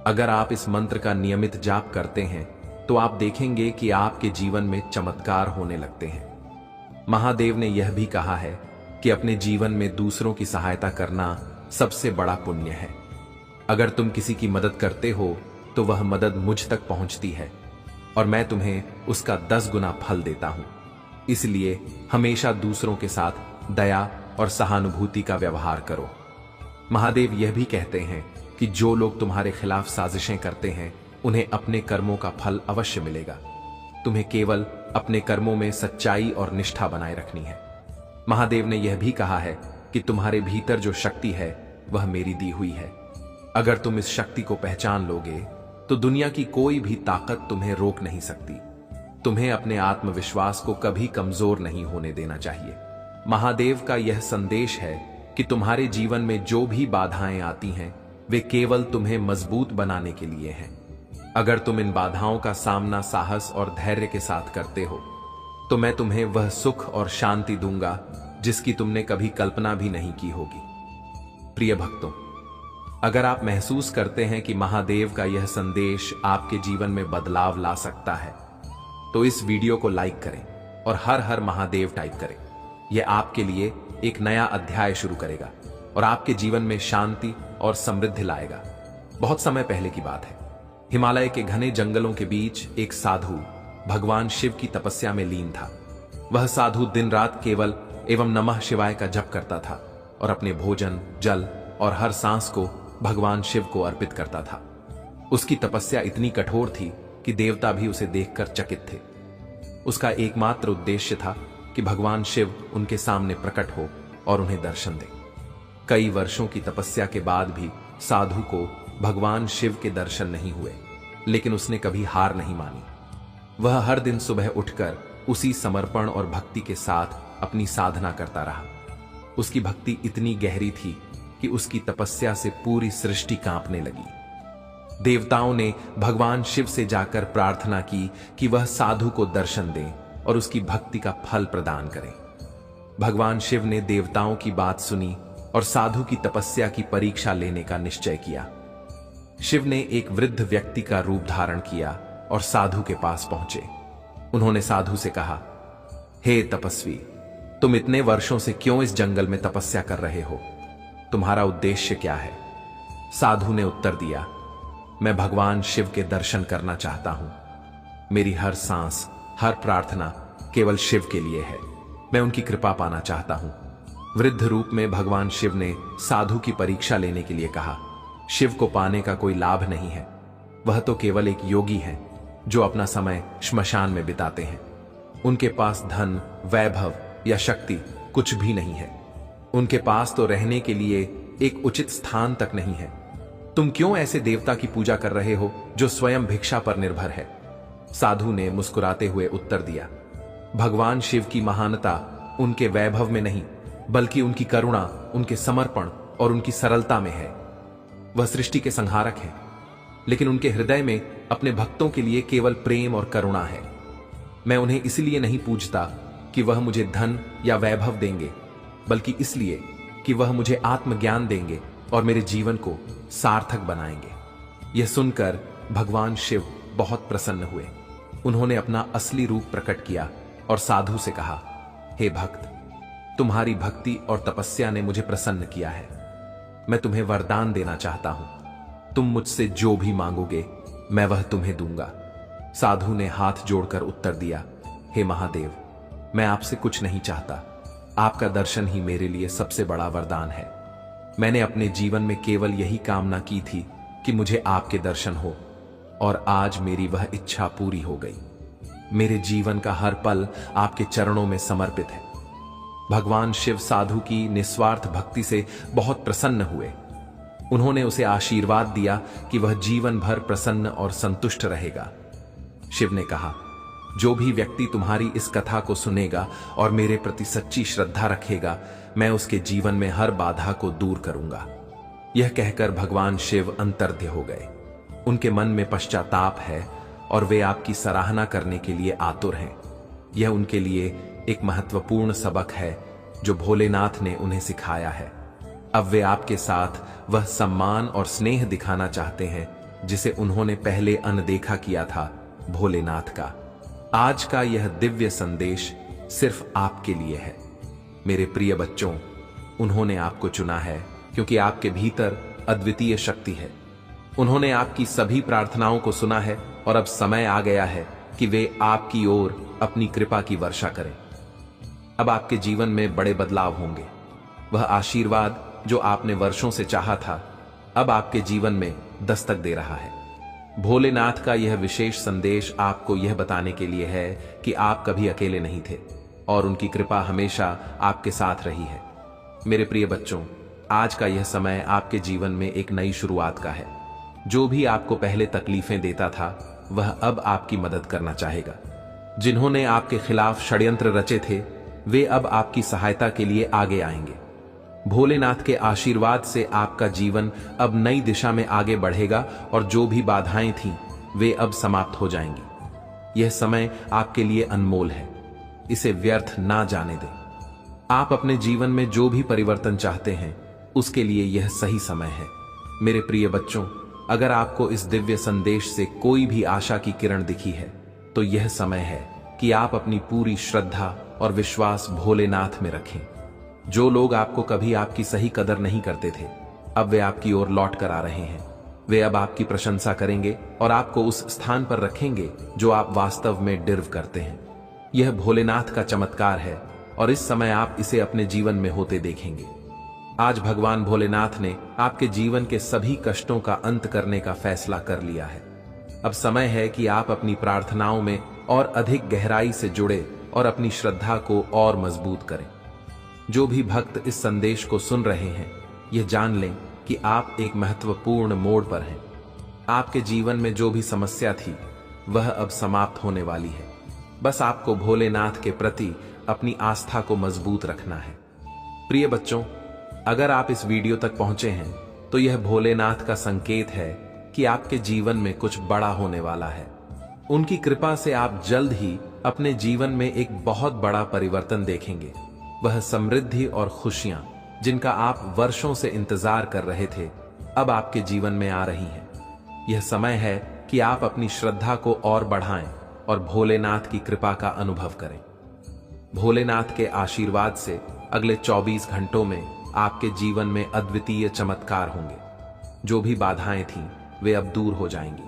अगर आप इस मंत्र का नियमित जाप करते हैं तो आप देखेंगे कि आपके जीवन में चमत्कार होने लगते हैं। महादेव ने यह भी कहा है कि अपने जीवन में दूसरों की सहायता करना सबसे बड़ा पुण्य है। अगर तुम किसी की मदद करते हो तो वह मदद मुझ तक पहुंचती है और मैं तुम्हें उसका 10 गुना फल देता हूं। इसलिए हमेशा दूसरों के साथ दया और सहानुभूति का व्यवहार करो। महादेव यह भी कहते हैं कि जो लोग तुम्हारे खिलाफ साजिशें करते हैं उन्हें अपने कर्मों का फल अवश्य मिलेगा। तुम्हें केवल अपने कर्मों में सच्चाई और निष्ठा बनाए रखनी है। महादेव ने यह भी कहा है कि तुम्हारे भीतर जो शक्ति है वह मेरी दी हुई है। अगर तुम इस शक्ति को पहचान लोगे तो दुनिया की कोई भी ताकत तुम्हें रोक नहीं सकती। तुम्हें अपने आत्मविश्वास को कभी कमजोर नहीं होने देना चाहिए। महादेव का यह संदेश है कि तुम्हारे जीवन में जो भी बाधाएं आती हैं वे केवल तुम्हें मजबूत बनाने के लिए हैं। अगर तुम इन बाधाओं का सामना साहस और धैर्य के साथ करते हो तो मैं तुम्हें वह सुख और शांति दूंगा जिसकी तुमने कभी कल्पना भी नहीं की होगी। प्रिय भक्तों, अगर आप महसूस करते हैं कि महादेव का यह संदेश आपके जीवन में बदलाव ला सकता है तो इस वीडियो को लाइक करें और हर हर महादेव टाइप करें। यह आपके लिए एक नया अध्याय शुरू करेगा और आपके जीवन में शांति और समृद्धि लाएगा। बहुत समय पहले की बात है, हिमालय के घने जंगलों के बीच एक साधु भगवान शिव की तपस्या में लीन था। वह साधु दिन रात केवल एवं नमः शिवाय का जप करता था और अपने भोजन, जल और हर सांस को भगवान शिव को अर्पित करता था। उसकी तपस्या इतनी कठोर थी कि देवता भी उसे देखकर चकित थे। उसका एकमात्र उद्देश्य था कि भगवान शिव उनके सामने प्रकट हो और उन्हें दर्शन दे। कई वर्षों की तपस्या के बाद भी साधु को भगवान शिव के दर्शन नहीं हुए, लेकिन उसने कभी हार नहीं मानी। वह हर दिन सुबह उठकर उसी समर्पण और भक्ति के साथ अपनी साधना करता रहा। उसकी भक्ति इतनी गहरी थी कि उसकी तपस्या से पूरी सृष्टि कांपने लगी। देवताओं ने भगवान शिव से जाकर प्रार्थना की कि वह साधु को दर्शन दें और उसकी भक्ति का फल प्रदान करें। भगवान शिव ने देवताओं की बात सुनी और साधु की तपस्या की परीक्षा लेने का निश्चय किया। शिव ने एक वृद्ध व्यक्ति का रूप धारण किया और साधु के पास पहुंचे। उन्होंने साधु से कहा, हे तपस्वी, तुम इतने वर्षों से क्यों इस जंगल में तपस्या कर रहे हो? तुम्हारा उद्देश्य क्या है? साधु ने उत्तर दिया, मैं भगवान शिव के दर्शन करना चाहता हूं। मेरी हर सांस, हर प्रार्थना केवल शिव के लिए है। मैं उनकी कृपा पाना चाहता हूं। वृद्ध रूप में भगवान शिव ने साधु की परीक्षा लेने के लिए कहा। शिव को पाने का कोई लाभ नहीं है। वह तो केवल एक योगी है जो अपना समय श्मशान में बिताते हैं। उनके पास धन, वैभव या शक्ति कुछ भी नहीं है। उनके पास तो रहने के लिए एक उचित स्थान तक नहीं है। तुम क्यों ऐसे देवता की पूजा कर रहे हो जो स्वयं भिक्षा पर निर्भर है? साधु ने मुस्कुराते हुए उत्तर दिया, भगवान शिव की महानता उनके वैभव में नहीं बल्कि उनकी करुणा, उनके समर्पण और उनकी सरलता में है। वह सृष्टि के संहारक हैं, लेकिन उनके हृदय में अपने भक्तों के लिए केवल प्रेम और करुणा है। मैं उन्हें इसलिए नहीं पूजता कि वह मुझे धन या वैभव देंगे, बल्कि इसलिए कि वह मुझे आत्मज्ञान देंगे और मेरे जीवन को सार्थक बनाएंगे। यह सुनकर भगवान शिव बहुत प्रसन्न हुए। उन्होंने अपना असली रूप प्रकट किया और साधु से कहा, हे भक्त, तुम्हारी भक्ति और तपस्या ने मुझे प्रसन्न किया है। मैं तुम्हें वरदान देना चाहता हूं। तुम मुझसे जो भी मांगोगे मैं वह तुम्हें दूंगा। साधु ने हाथ जोड़कर उत्तर दिया, हे महादेव, मैं आपसे कुछ नहीं चाहता। आपका दर्शन ही मेरे लिए सबसे बड़ा वरदान है। मैंने अपने जीवन में केवल यही कामना की थी कि मुझे आपके दर्शन हो, और आज मेरी वह इच्छा पूरी हो गई। मेरे जीवन का हर पल आपके चरणों में समर्पित है। भगवान शिव साधु की निस्वार्थ भक्ति से बहुत प्रसन्न हुए। उन्होंने उसे आशीर्वाद दिया कि वह जीवन भर प्रसन्न और संतुष्ट रहेगा। शिव ने कहा, जो भी व्यक्ति तुम्हारी इस कथा को सुनेगा और मेरे प्रति सच्ची श्रद्धा रखेगा, मैं उसके जीवन में हर बाधा को दूर करूंगा। यह कहकर भगवान शिव अंतर्ध्य हो गए। उनके मन में पश्चाताप है और वे आपकी सराहना करने के लिए आतुर हैं। यह उनके लिए एक महत्वपूर्ण सबक है जो भोलेनाथ ने उन्हें सिखाया है। अब वे आपके साथ वह सम्मान और स्नेह दिखाना चाहते हैं जिसे उन्होंने पहले अनदेखा किया था, भोलेनाथ का। आज का यह दिव्य संदेश सिर्फ आपके लिए है। मेरे प्रिय बच्चों, उन्होंने आपको चुना है क्योंकि आपके भीतर अद्वितीय शक्ति है। उन्होंने आपकी सभी प्रार्थनाओं को सुना है और अब समय आ गया है कि वे आपकी ओर अपनी कृपा की वर्षा करें। अब आपके जीवन में बड़े बदलाव होंगे। वह आशीर्वाद जो आपने वर्षों से चाहा था, अब आपके जीवन में दस्तक दे रहा है। भोलेनाथ का यह विशेष संदेश आपको यह बताने के लिए है कि आप कभी अकेले नहीं थे और उनकी कृपा हमेशा आपके साथ रही है। मेरे प्रिय बच्चों, आज का यह समय आपके जीवन में एक नई शुरुआत का है। जो भी आपको पहले तकलीफें देता था, वह अब आपकी मदद करना चाहेगा। जिन्होंने आपके खिलाफ षड्यंत्र रचे थे, वे अब आपकी सहायता के लिए आगे आएंगे। भोलेनाथ के आशीर्वाद से आपका जीवन अब नई दिशा में आगे बढ़ेगा और जो भी बाधाएं थीं, वे अब समाप्त हो जाएंगी। यह समय आपके लिए अनमोल है, इसे व्यर्थ ना जाने दें। आप अपने जीवन में जो भी परिवर्तन चाहते हैं, उसके लिए यह सही समय है। मेरे प्रिय बच्चों, अगर आपको इस दिव्य संदेश से कोई भी आशा की किरण दिखी है, तो यह समय है कि आप अपनी पूरी श्रद्धा और विश्वास भोलेनाथ में रखें। जो लोग आपको कभी आपकी सही कदर नहीं करते थे, अब वे आपकी ओर लौट कर आ रहे हैं। वे अब आपकी प्रशंसा करेंगे और आपको उस स्थान पर रखेंगे जो आप वास्तव में डिर्व करते हैं। यह भोलेनाथ का चमत्कार है और इस समय आप इसे अपने जीवन में होते देखेंगे। आज भगवान भोलेनाथ ने आपके जीवन के सभी कष्टों का अंत करने का फैसला कर लिया है। अब समय है कि आप अपनी प्रार्थनाओं में और अधिक गहराई से जुड़े और अपनी श्रद्धा को और मजबूत करें। जो भी भक्त इस संदेश को सुन रहे हैं, यह जान लें कि आप एक महत्वपूर्ण मोड़ पर हैं। आपके जीवन में जो भी समस्या थी, वह अब समाप्त होने वाली है। बस आपको भोलेनाथ के प्रति अपनी आस्था को मजबूत रखना है। प्रिय बच्चों, अगर आप इस वीडियो तक पहुंचे हैं, तो यह भोलेनाथ का संकेत है कि आपके जीवन में कुछ बड़ा होने वाला है। उनकी कृपा से आप जल्द ही अपने जीवन में एक बहुत बड़ा परिवर्तन देखेंगे। वह समृद्धि और खुशियां, जिनका आप वर्षों से इंतजार कर रहे थे, अब आपके जीवन में आ रही हैं। यह समय है कि आप अपनी श्रद्धा को और बढ़ाएं और भोलेनाथ की कृपा का अनुभव करें। भोलेनाथ के आशीर्वाद से अगले 24 घंटों में आपके जीवन में अद्वितीय चमत्कार होंगे। जो भी बाधाएं थीं, वे अब दूर हो जाएंगी।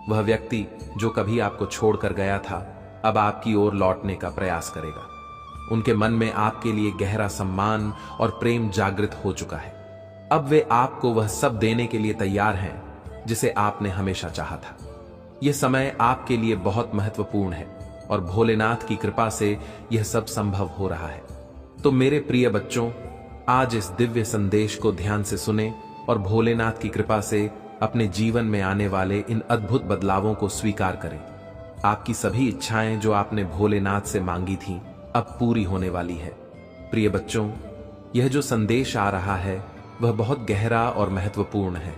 वह व्यक्ति जो कभी आपको छोड़कर गया था, अब आपकी ओर लौटने का प्रयास करेगा। उनके मन में आपके लिए गहरा सम्मान और प्रेम जागृत हो चुका है। अब वे आपको वह सब देने के लिए तैयार हैं जिसे आपने हमेशा चाहा था। यह समय आपके लिए बहुत महत्वपूर्ण है और भोलेनाथ की कृपा से यह सब संभव हो रहा है। तो मेरे प्रिय बच्चों, आज इस दिव्य संदेश को ध्यान से सुने और भोलेनाथ की कृपा से अपने जीवन में आने वाले इन अद्भुत बदलावों को स्वीकार करें। आपकी सभी इच्छाएं जो आपने भोलेनाथ से मांगी थीं, अब पूरी होने वाली है। प्रिय बच्चों, यह जो संदेश आ रहा है, वह बहुत गहरा और महत्वपूर्ण है।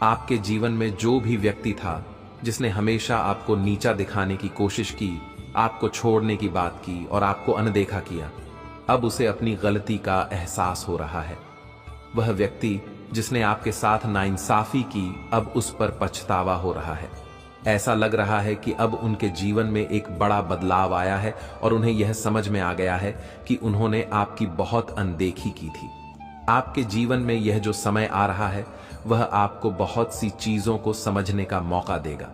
आपके जीवन में जो भी व्यक्ति था जिसने हमेशा आपको नीचा दिखाने की कोशिश की, आपको छोड़ने की बात की और आपको अनदेखा किया, अब उसे अपनी गलती का एहसास हो रहा है। वह व्यक्ति जिसने आपके साथ नाइंसाफी की, अब उस पर पछतावा हो रहा है। ऐसा लग रहा है कि अब उनके जीवन में एक बड़ा बदलाव आया है और उन्हें यह समझ में आ गया है कि उन्होंने आपकी बहुत अनदेखी की थी। आपके जीवन में यह जो समय आ रहा है, वह आपको बहुत सी चीजों को समझने का मौका देगा।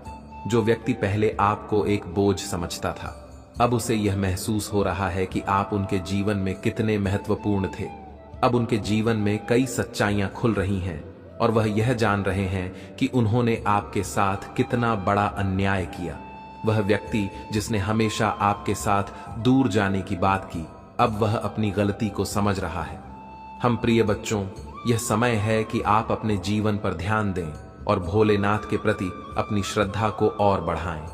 जो व्यक्ति पहले आपको एक बोझ समझता था, अब उसे यह महसूस हो रहा है कि आप उनके जीवन में कितने महत्वपूर्ण थे। अब उनके जीवन में कई सच्चाइयां खुल रही हैं और वह यह जान रहे हैं कि उन्होंने आपके साथ कितना बड़ा अन्याय किया। वह व्यक्ति जिसने हमेशा आपके साथ दूर जाने की बात की, अब वह अपनी गलती को समझ रहा है। हम प्रिय बच्चों, यह समय है कि आप अपने जीवन पर ध्यान दें और भोलेनाथ के प्रति अपनी श्रद्धा को और बढ़ाएं।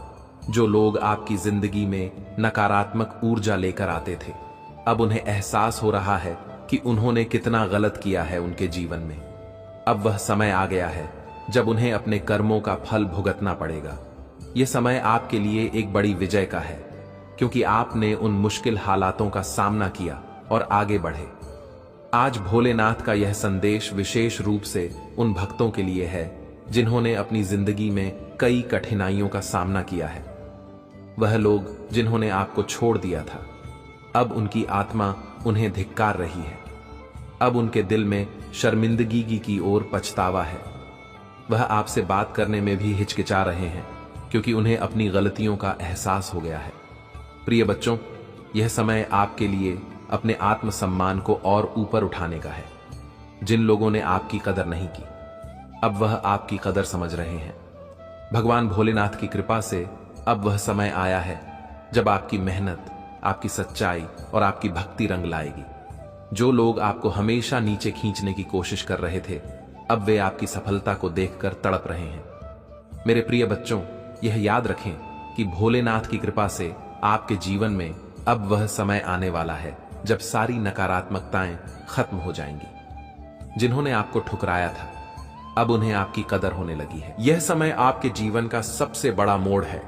जो लोग आपकी जिंदगी में नकारात्मक ऊर्जा लेकर आते थे, अब उन्हें एहसास हो रहा है कि उन्होंने कितना गलत किया है उनके जीवन में। अब वह समय आ गया है जब उन्हें अपने कर्मों का फल भुगतना पड़ेगा। यह समय आपके लिए एक बड़ी विजय का है, क्योंकि आपने उन मुश्किल हालातों का सामना किया और आगे बढ़े। आज भोलेनाथ का यह संदेश विशेष रूप से उन भक्तों के लिए है जिन्होंने अपनी जिंदगी में कई कठिनाइयों का सामना किया है। वह लोग जिन्होंने आपको छोड़ दिया था, अब उनकी आत्मा उन्हें धिक्कार रही है। अब उनके दिल में शर्मिंदगी की ओर पछतावा है। वह आपसे बात करने में भी हिचकिचा रहे हैं, क्योंकि उन्हें अपनी गलतियों का एहसास हो गया है। प्रिय बच्चों, यह समय आपके लिए अपने आत्मसम्मान को और ऊपर उठाने का है। जिन लोगों ने आपकी कदर नहीं की, अब वह आपकी कदर समझ रहे हैं। भगवान भोलेनाथ की कृपा से अब वह समय आया है जब आपकी मेहनत, आपकी सच्चाई और आपकी भक्ति रंग लाएगी। जो लोग आपको हमेशा नीचे खींचने की कोशिश कर रहे थे, अब वे आपकी सफलता को देखकर तड़प रहे हैं। मेरे प्रिय बच्चों, यह याद रखें कि भोलेनाथ की कृपा से आपके जीवन में अब वह समय आने वाला है जब सारी नकारात्मकताएं खत्म हो जाएंगी। जिन्होंने आपको ठुकराया था, अब उन्हें आपकी कदर होने लगी है। यह समय आपके जीवन का सबसे बड़ा मोड़ है,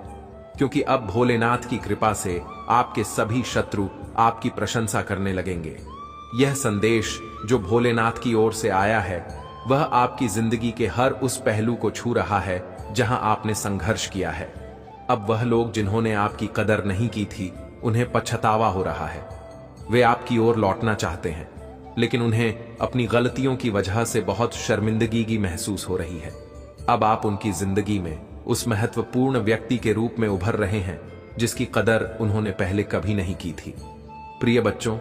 क्योंकि अब भोलेनाथ की कृपा से आपके सभी शत्रु आपकी प्रशंसा करने लगेंगे। यह संदेश जो भोलेनाथ की ओर से आया है, वह आपकी जिंदगी के हर उस पहलू को छू रहा है जहां आपने संघर्ष किया है। अब वह लोग जिन्होंने आपकी कदर नहीं की थी, उन्हें पछतावा हो रहा है। वे आपकी ओर लौटना चाहते हैं, लेकिन उन्हें अपनी गलतियों की वजह से बहुत शर्मिंदगी महसूस हो रही है। अब आप उनकी जिंदगी में उस महत्वपूर्ण व्यक्ति के रूप में उभर रहे हैं जिसकी कदर उन्होंने पहले कभी नहीं की थी। प्रिय बच्चों,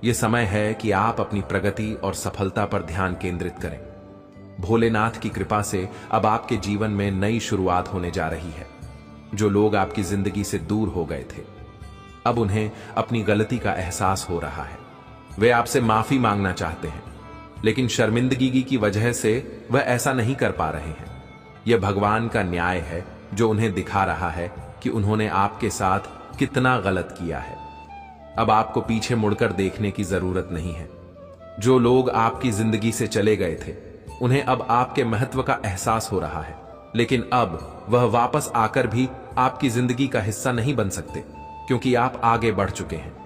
यह समय है कि आप अपनी प्रगति और सफलता पर ध्यान केंद्रित करें। भोलेनाथ की कृपा से अब आपके जीवन में नई शुरुआत होने जा रही है। जो लोग आपकी जिंदगी से दूर हो गए थे, अब उन्हें अपनी गलती का एहसास हो रहा है। वे आपसे माफी मांगना चाहते हैं, लेकिन शर्मिंदगी की वजह से वह ऐसा नहीं कर पा रहे हैं। यह भगवान का न्याय है जो उन्हें दिखा रहा है कि उन्होंने आपके साथ कितना गलत किया है। अब आपको पीछे मुड़कर देखने की जरूरत नहीं है। जो लोग आपकी जिंदगी से चले गए थे, उन्हें अब आपके महत्व का एहसास हो रहा है, लेकिन अब वह वापस आकर भी आपकी जिंदगी का हिस्सा नहीं बन सकते, क्योंकि आप आगे बढ़ चुके हैं।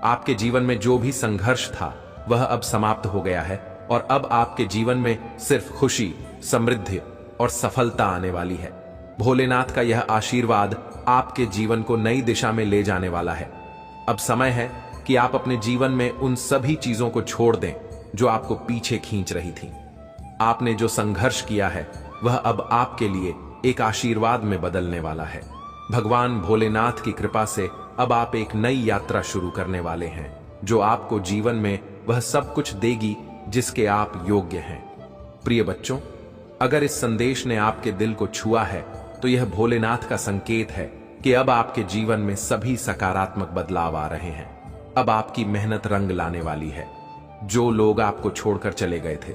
आपके जीवन में जो भी संघर्ष था, वह अब समाप्त हो गया है और अब आपके जीवन में सिर्फ खुशी, समृद्धि और सफलता आने वाली है। भोलेनाथ का यह आशीर्वाद आपके जीवन को नई दिशा में ले जाने वाला है। अब समय है कि आप अपने जीवन में उन सभी चीजों को छोड़ दें जो आपको पीछे खींच रही थी। आपने जो संघर्ष किया है, वह अब आपके लिए एक आशीर्वाद में बदलने वाला है। भगवान भोलेनाथ की कृपा से अब आप एक नई यात्रा शुरू करने वाले हैं, जो आपको जीवन में वह सब कुछ देगी जिसके आप योग्य हैं। प्रिय बच्चों, अगर इस संदेश ने आपके दिल को छुआ है, तो यह भोलेनाथ का संकेत है कि अब आपके जीवन में सभी सकारात्मक बदलाव आ रहे हैं। अब आपकी मेहनत रंग लाने वाली है। जो लोग आपको छोड़कर चले गए थे,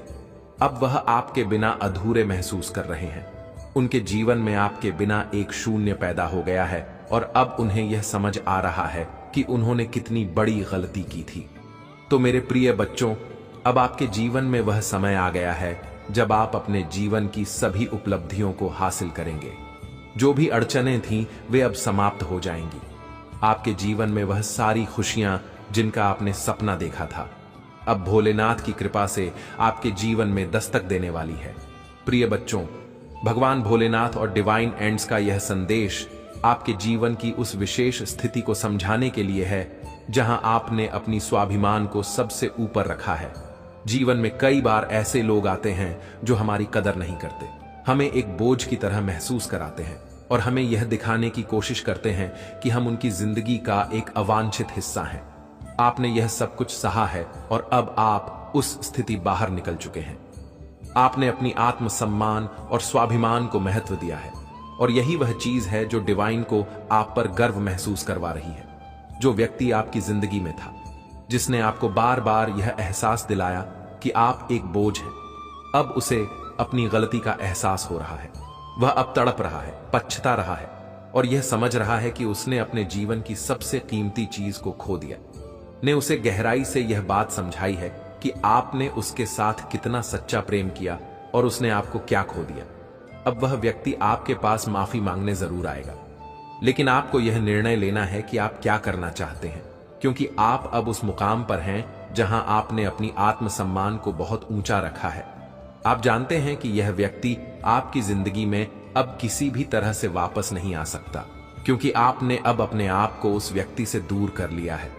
अब वह आपके बिना अधूरे महसूस कर रहे हैं। उनके जीवन में आपके बिना एक शून्य पैदा हो गया है और अब उन्हें यह समझ आ रहा है कि उन्होंने कितनी बड़ी गलती की थी। तो मेरे प्रिय बच्चों, अब आपके जीवन में वह समय आ गया है जब आप अपने जीवन की सभी उपलब्धियों को हासिल करेंगे। जो भी अड़चनें थीं, वे अब समाप्त हो जाएंगी। आपके जीवन में वह सारी खुशियां जिनका आपने सपना देखा था, अब भोलेनाथ की कृपा से आपके जीवन में दस्तक देने वाली है। प्रिय बच्चों, भगवान भोलेनाथ और डिवाइन एंड्स का यह संदेश आपके जीवन की उस विशेष स्थिति को समझाने के लिए है जहां आपने अपनी स्वाभिमान को सबसे ऊपर रखा है। जीवन में कई बार ऐसे लोग आते हैं जो हमारी कदर नहीं करते, हमें एक बोझ की तरह महसूस कराते हैं और हमें यह दिखाने की कोशिश करते हैं कि हम उनकी जिंदगी का एक अवांछित हिस्सा हैं। आपने यह सब कुछ सहा है और अब आप उस स्थिति बाहर निकल चुके हैं। आपने अपनी आत्मसम्मान और स्वाभिमान को महत्व दिया है और यही वह चीज है जो डिवाइन को आप पर गर्व महसूस करवा रही है। जो व्यक्ति आपकी जिंदगी में था, जिसने आपको बार बार यह एहसास दिलाया कि आप एक बोझ हैं, अब उसे अपनी गलती का एहसास हो रहा है। वह अब तड़प रहा है, पछता रहा है और यह समझ रहा है कि उसने अपने जीवन की सबसे कीमती चीज को खो दिया। ने उसे गहराई से यह बात समझाई है कि आपने उसके साथ कितना सच्चा प्रेम किया और उसने आपको क्या खो दिया। अब वह व्यक्ति आपके पास माफी मांगने जरूर आएगा, लेकिन आपको यह निर्णय लेना है कि आप क्या करना चाहते हैं, क्योंकि आप अब उस मुकाम पर हैं जहां आपने अपनी आत्मसम्मान को बहुत ऊंचा रखा है। आप जानते हैं कि यह व्यक्ति आपकी जिंदगी में अब किसी भी तरह से वापस नहीं आ सकता, क्योंकि आपने अब अपने आप को उस व्यक्ति से दूर कर लिया है।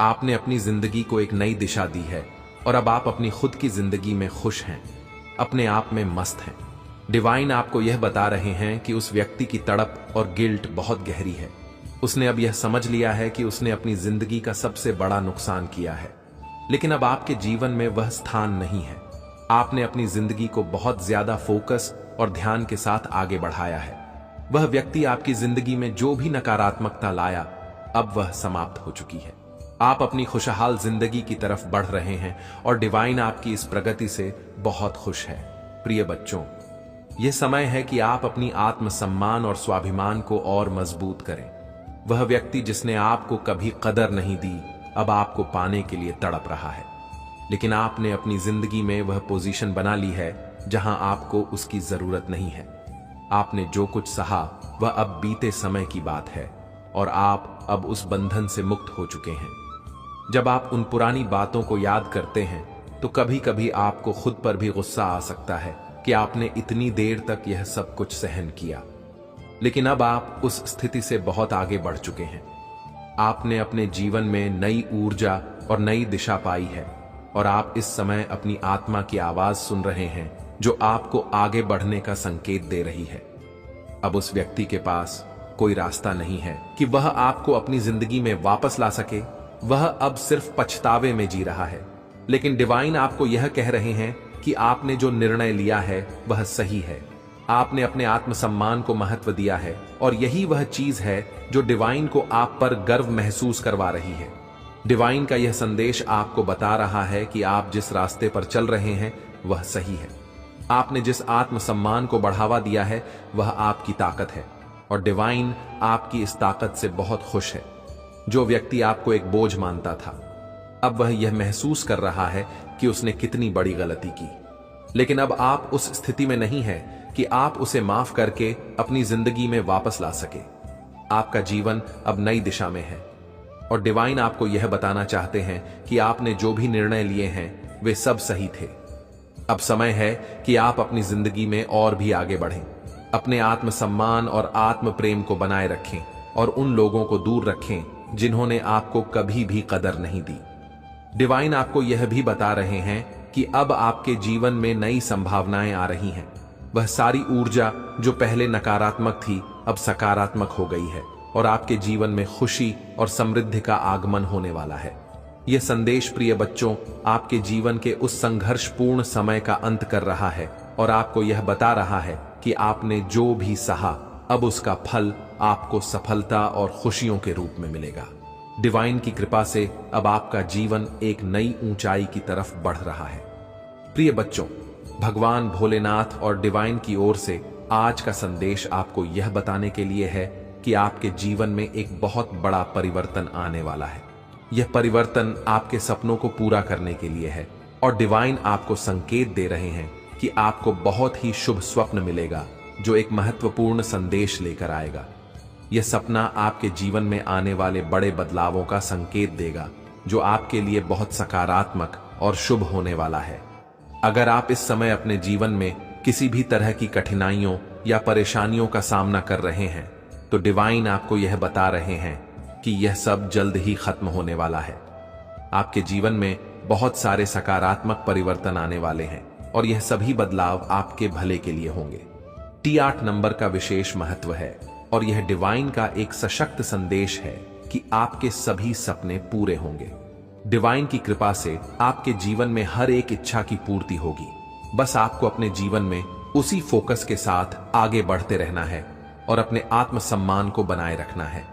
आपने अपनी जिंदगी को एक नई दिशा दी है और अब आप अपनी खुद की जिंदगी में खुश हैं, अपने आप में मस्त हैं। डिवाइन आपको यह बता रहे हैं कि उस व्यक्ति की तड़प और गिल्ट बहुत गहरी है। उसने अब यह समझ लिया है कि उसने अपनी जिंदगी का सबसे बड़ा नुकसान किया है, लेकिन अब आपके जीवन में वह स्थान नहीं है। आपने अपनी जिंदगी को बहुत ज्यादा फोकस और ध्यान के साथ आगे बढ़ाया है। वह व्यक्ति आपकी जिंदगी में जो भी नकारात्मकता लाया, अब वह समाप्त हो चुकी है। आप अपनी खुशहाल जिंदगी की तरफ बढ़ रहे हैं और डिवाइन आपकी इस प्रगति से बहुत खुश है। प्रिय बच्चों, यह समय है कि आप अपनी आत्मसम्मान और स्वाभिमान को और मजबूत करें। वह व्यक्ति जिसने आपको कभी कदर नहीं दी, अब आपको पाने के लिए तड़प रहा है, लेकिन आपने अपनी जिंदगी में वह पोजीशन बना ली है जहां आपको उसकी जरूरत नहीं है। आपने जो कुछ सहा वह अब बीते समय की बात है और आप अब उस बंधन से मुक्त हो चुके हैं। जब आप उन पुरानी बातों को याद करते हैं तो कभी कभी आपको खुद पर भी गुस्सा आ सकता है कि आपने इतनी देर तक यह सब कुछ सहन किया, लेकिन अब आप उस स्थिति से बहुत आगे बढ़ चुके हैं। आपने अपने जीवन में नई ऊर्जा और नई दिशा पाई है और आप इस समय अपनी आत्मा की आवाज सुन रहे हैं जो आपको आगे बढ़ने का संकेत दे रही है। अब उस व्यक्ति के पास कोई रास्ता नहीं है कि वह आपको अपनी जिंदगी में वापस ला सके। वह अब सिर्फ पछतावे में जी रहा है, लेकिन डिवाइन आपको यह कह रहे हैं कि आपने जो निर्णय लिया है वह सही है। आपने अपने आत्मसम्मान को महत्व दिया है और यही वह चीज है जो डिवाइन को आप पर गर्व महसूस करवा रही है। डिवाइन का यह संदेश आपको बता रहा है कि आप जिस रास्ते पर चल रहे हैं वह सही है। आपने जिस आत्मसम्मान को बढ़ावा दिया है वह आपकी ताकत है और डिवाइन आपकी इस ताकत से बहुत खुश है। जो व्यक्ति आपको एक बोझ मानता था, अब वह यह महसूस कर रहा है कि उसने कितनी बड़ी गलती की, लेकिन अब आप उस स्थिति में नहीं है कि आप उसे माफ करके अपनी जिंदगी में वापस ला सके। आपका जीवन अब नई दिशा में है और डिवाइन आपको यह बताना चाहते हैं कि आपने जो भी निर्णय लिए हैं वे सब सही थे। अब समय है कि आप अपनी जिंदगी में और भी आगे बढ़ें, अपने आत्मसम्मान और आत्म प्रेम को बनाए रखें और उन लोगों को दूर रखें जिन्होंने आपको कभी भी कदर नहीं दी। डिवाइन आपको यह भी बता रहे हैं कि अब आपके जीवन में नई संभावनाएं आ रही हैं। वह सारी ऊर्जा जो पहले नकारात्मक थी अब सकारात्मक हो गई है और आपके जीवन में खुशी और समृद्धि का आगमन होने वाला है। यह संदेश प्रिय बच्चों आपके जीवन के उस संघर्षपूर्ण समय का अंत कर रहा है और आपको यह बता रहा है कि आपने जो भी सहा अब उसका फल आपको सफलता और खुशियों के रूप में मिलेगा। डिवाइन की कृपा से अब आपका जीवन एक नई ऊंचाई की तरफ बढ़ रहा है। प्रिय बच्चों, भगवान भोलेनाथ और डिवाइन की ओर से आज का संदेश आपको यह बताने के लिए है कि आपके जीवन में एक बहुत बड़ा परिवर्तन आने वाला है। यह परिवर्तन आपके सपनों को पूरा करने के लिए है और डिवाइन आपको संकेत दे रहे हैं कि आपको बहुत ही शुभ स्वप्न मिलेगा जो एक महत्वपूर्ण संदेश लेकर आएगा। यह सपना आपके जीवन में आने वाले बड़े बदलावों का संकेत देगा जो आपके लिए बहुत सकारात्मक और शुभ होने वाला है। अगर आप इस समय अपने जीवन में किसी भी तरह की कठिनाइयों या परेशानियों का सामना कर रहे हैं तो डिवाइन आपको यह बता रहे हैं कि यह सब जल्द ही खत्म होने वाला है। आपके जीवन में बहुत सारे सकारात्मक परिवर्तन आने वाले हैं और यह सभी बदलाव आपके भले के लिए होंगे। T8 नंबर का विशेष महत्व है और यह डिवाइन का एक सशक्त संदेश है कि आपके सभी सपने पूरे होंगे। डिवाइन की कृपा से आपके जीवन में हर एक इच्छा की पूर्ति होगी। बस आपको अपने जीवन में उसी फोकस के साथ आगे बढ़ते रहना है और अपने आत्मसम्मान को बनाए रखना है।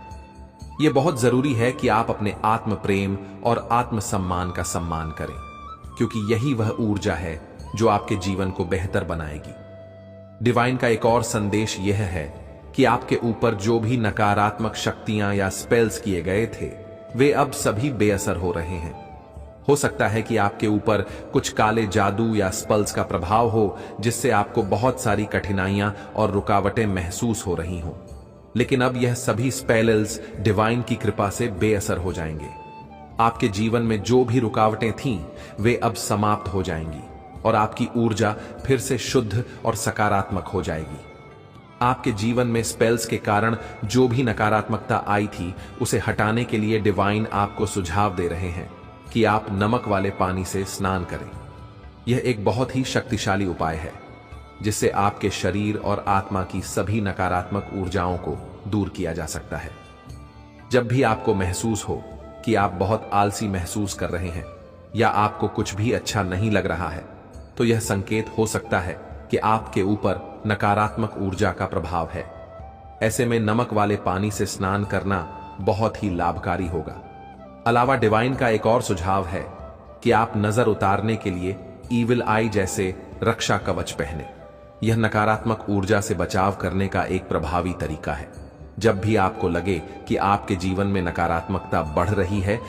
यह बहुत जरूरी है कि आप अपने आत्म प्रेम और आत्मसम्मान का सम्मान करें, क्योंकि यही वह ऊर्जा है जो आपके जीवन को बेहतर बनाएगी। डिवाइन का एक और संदेश यह है कि आपके ऊपर जो भी नकारात्मक शक्तियां या स्पेल्स किए गए थे वे अब सभी बेअसर हो रहे हैं। हो सकता है कि आपके ऊपर कुछ काले जादू या स्पेल्स का प्रभाव हो जिससे आपको बहुत सारी कठिनाइयां और रुकावटें महसूस हो रही हों, लेकिन अब यह सभी स्पेल्स डिवाइन की कृपा से बेअसर हो जाएंगे। आपके जीवन में जो भी रुकावटें थीं वे अब समाप्त हो जाएंगी और आपकी ऊर्जा फिर से शुद्ध और सकारात्मक हो जाएगी। आपके जीवन में स्पेल्स के कारण जो भी नकारात्मकता आई थी उसे हटाने के लिए डिवाइन आपको सुझाव दे रहे हैं कि आप नमक वाले पानी से स्नान करें। यह एक बहुत ही शक्तिशाली उपाय है जिससे आपके शरीर और आत्मा की सभी नकारात्मक ऊर्जाओं को दूर किया जा सकता है। जब भी आपको महसूस हो कि आप बहुत आलसी महसूस कर रहे हैं या आपको कुछ भी अच्छा नहीं लग रहा है, तो यह संकेत हो सकता है कि आपके ऊपर नकारात्मक ऊर्जा का प्रभाव है। ऐसे में नमक वाले पानी से स्नान करना बहुत ही लाभकारी होगा। अलावा डिवाइन का एक और सुझाव है कि आप नजर उतारने के लिए ईविल आई जैसे रक्षा कवच पहने। यह नकारात्मक ऊर्जा से बचाव करने का एक प्रभावी तरीका है। जब भी आपको लगे कि आपके जीवन में नकारात्मकता बढ़ रही है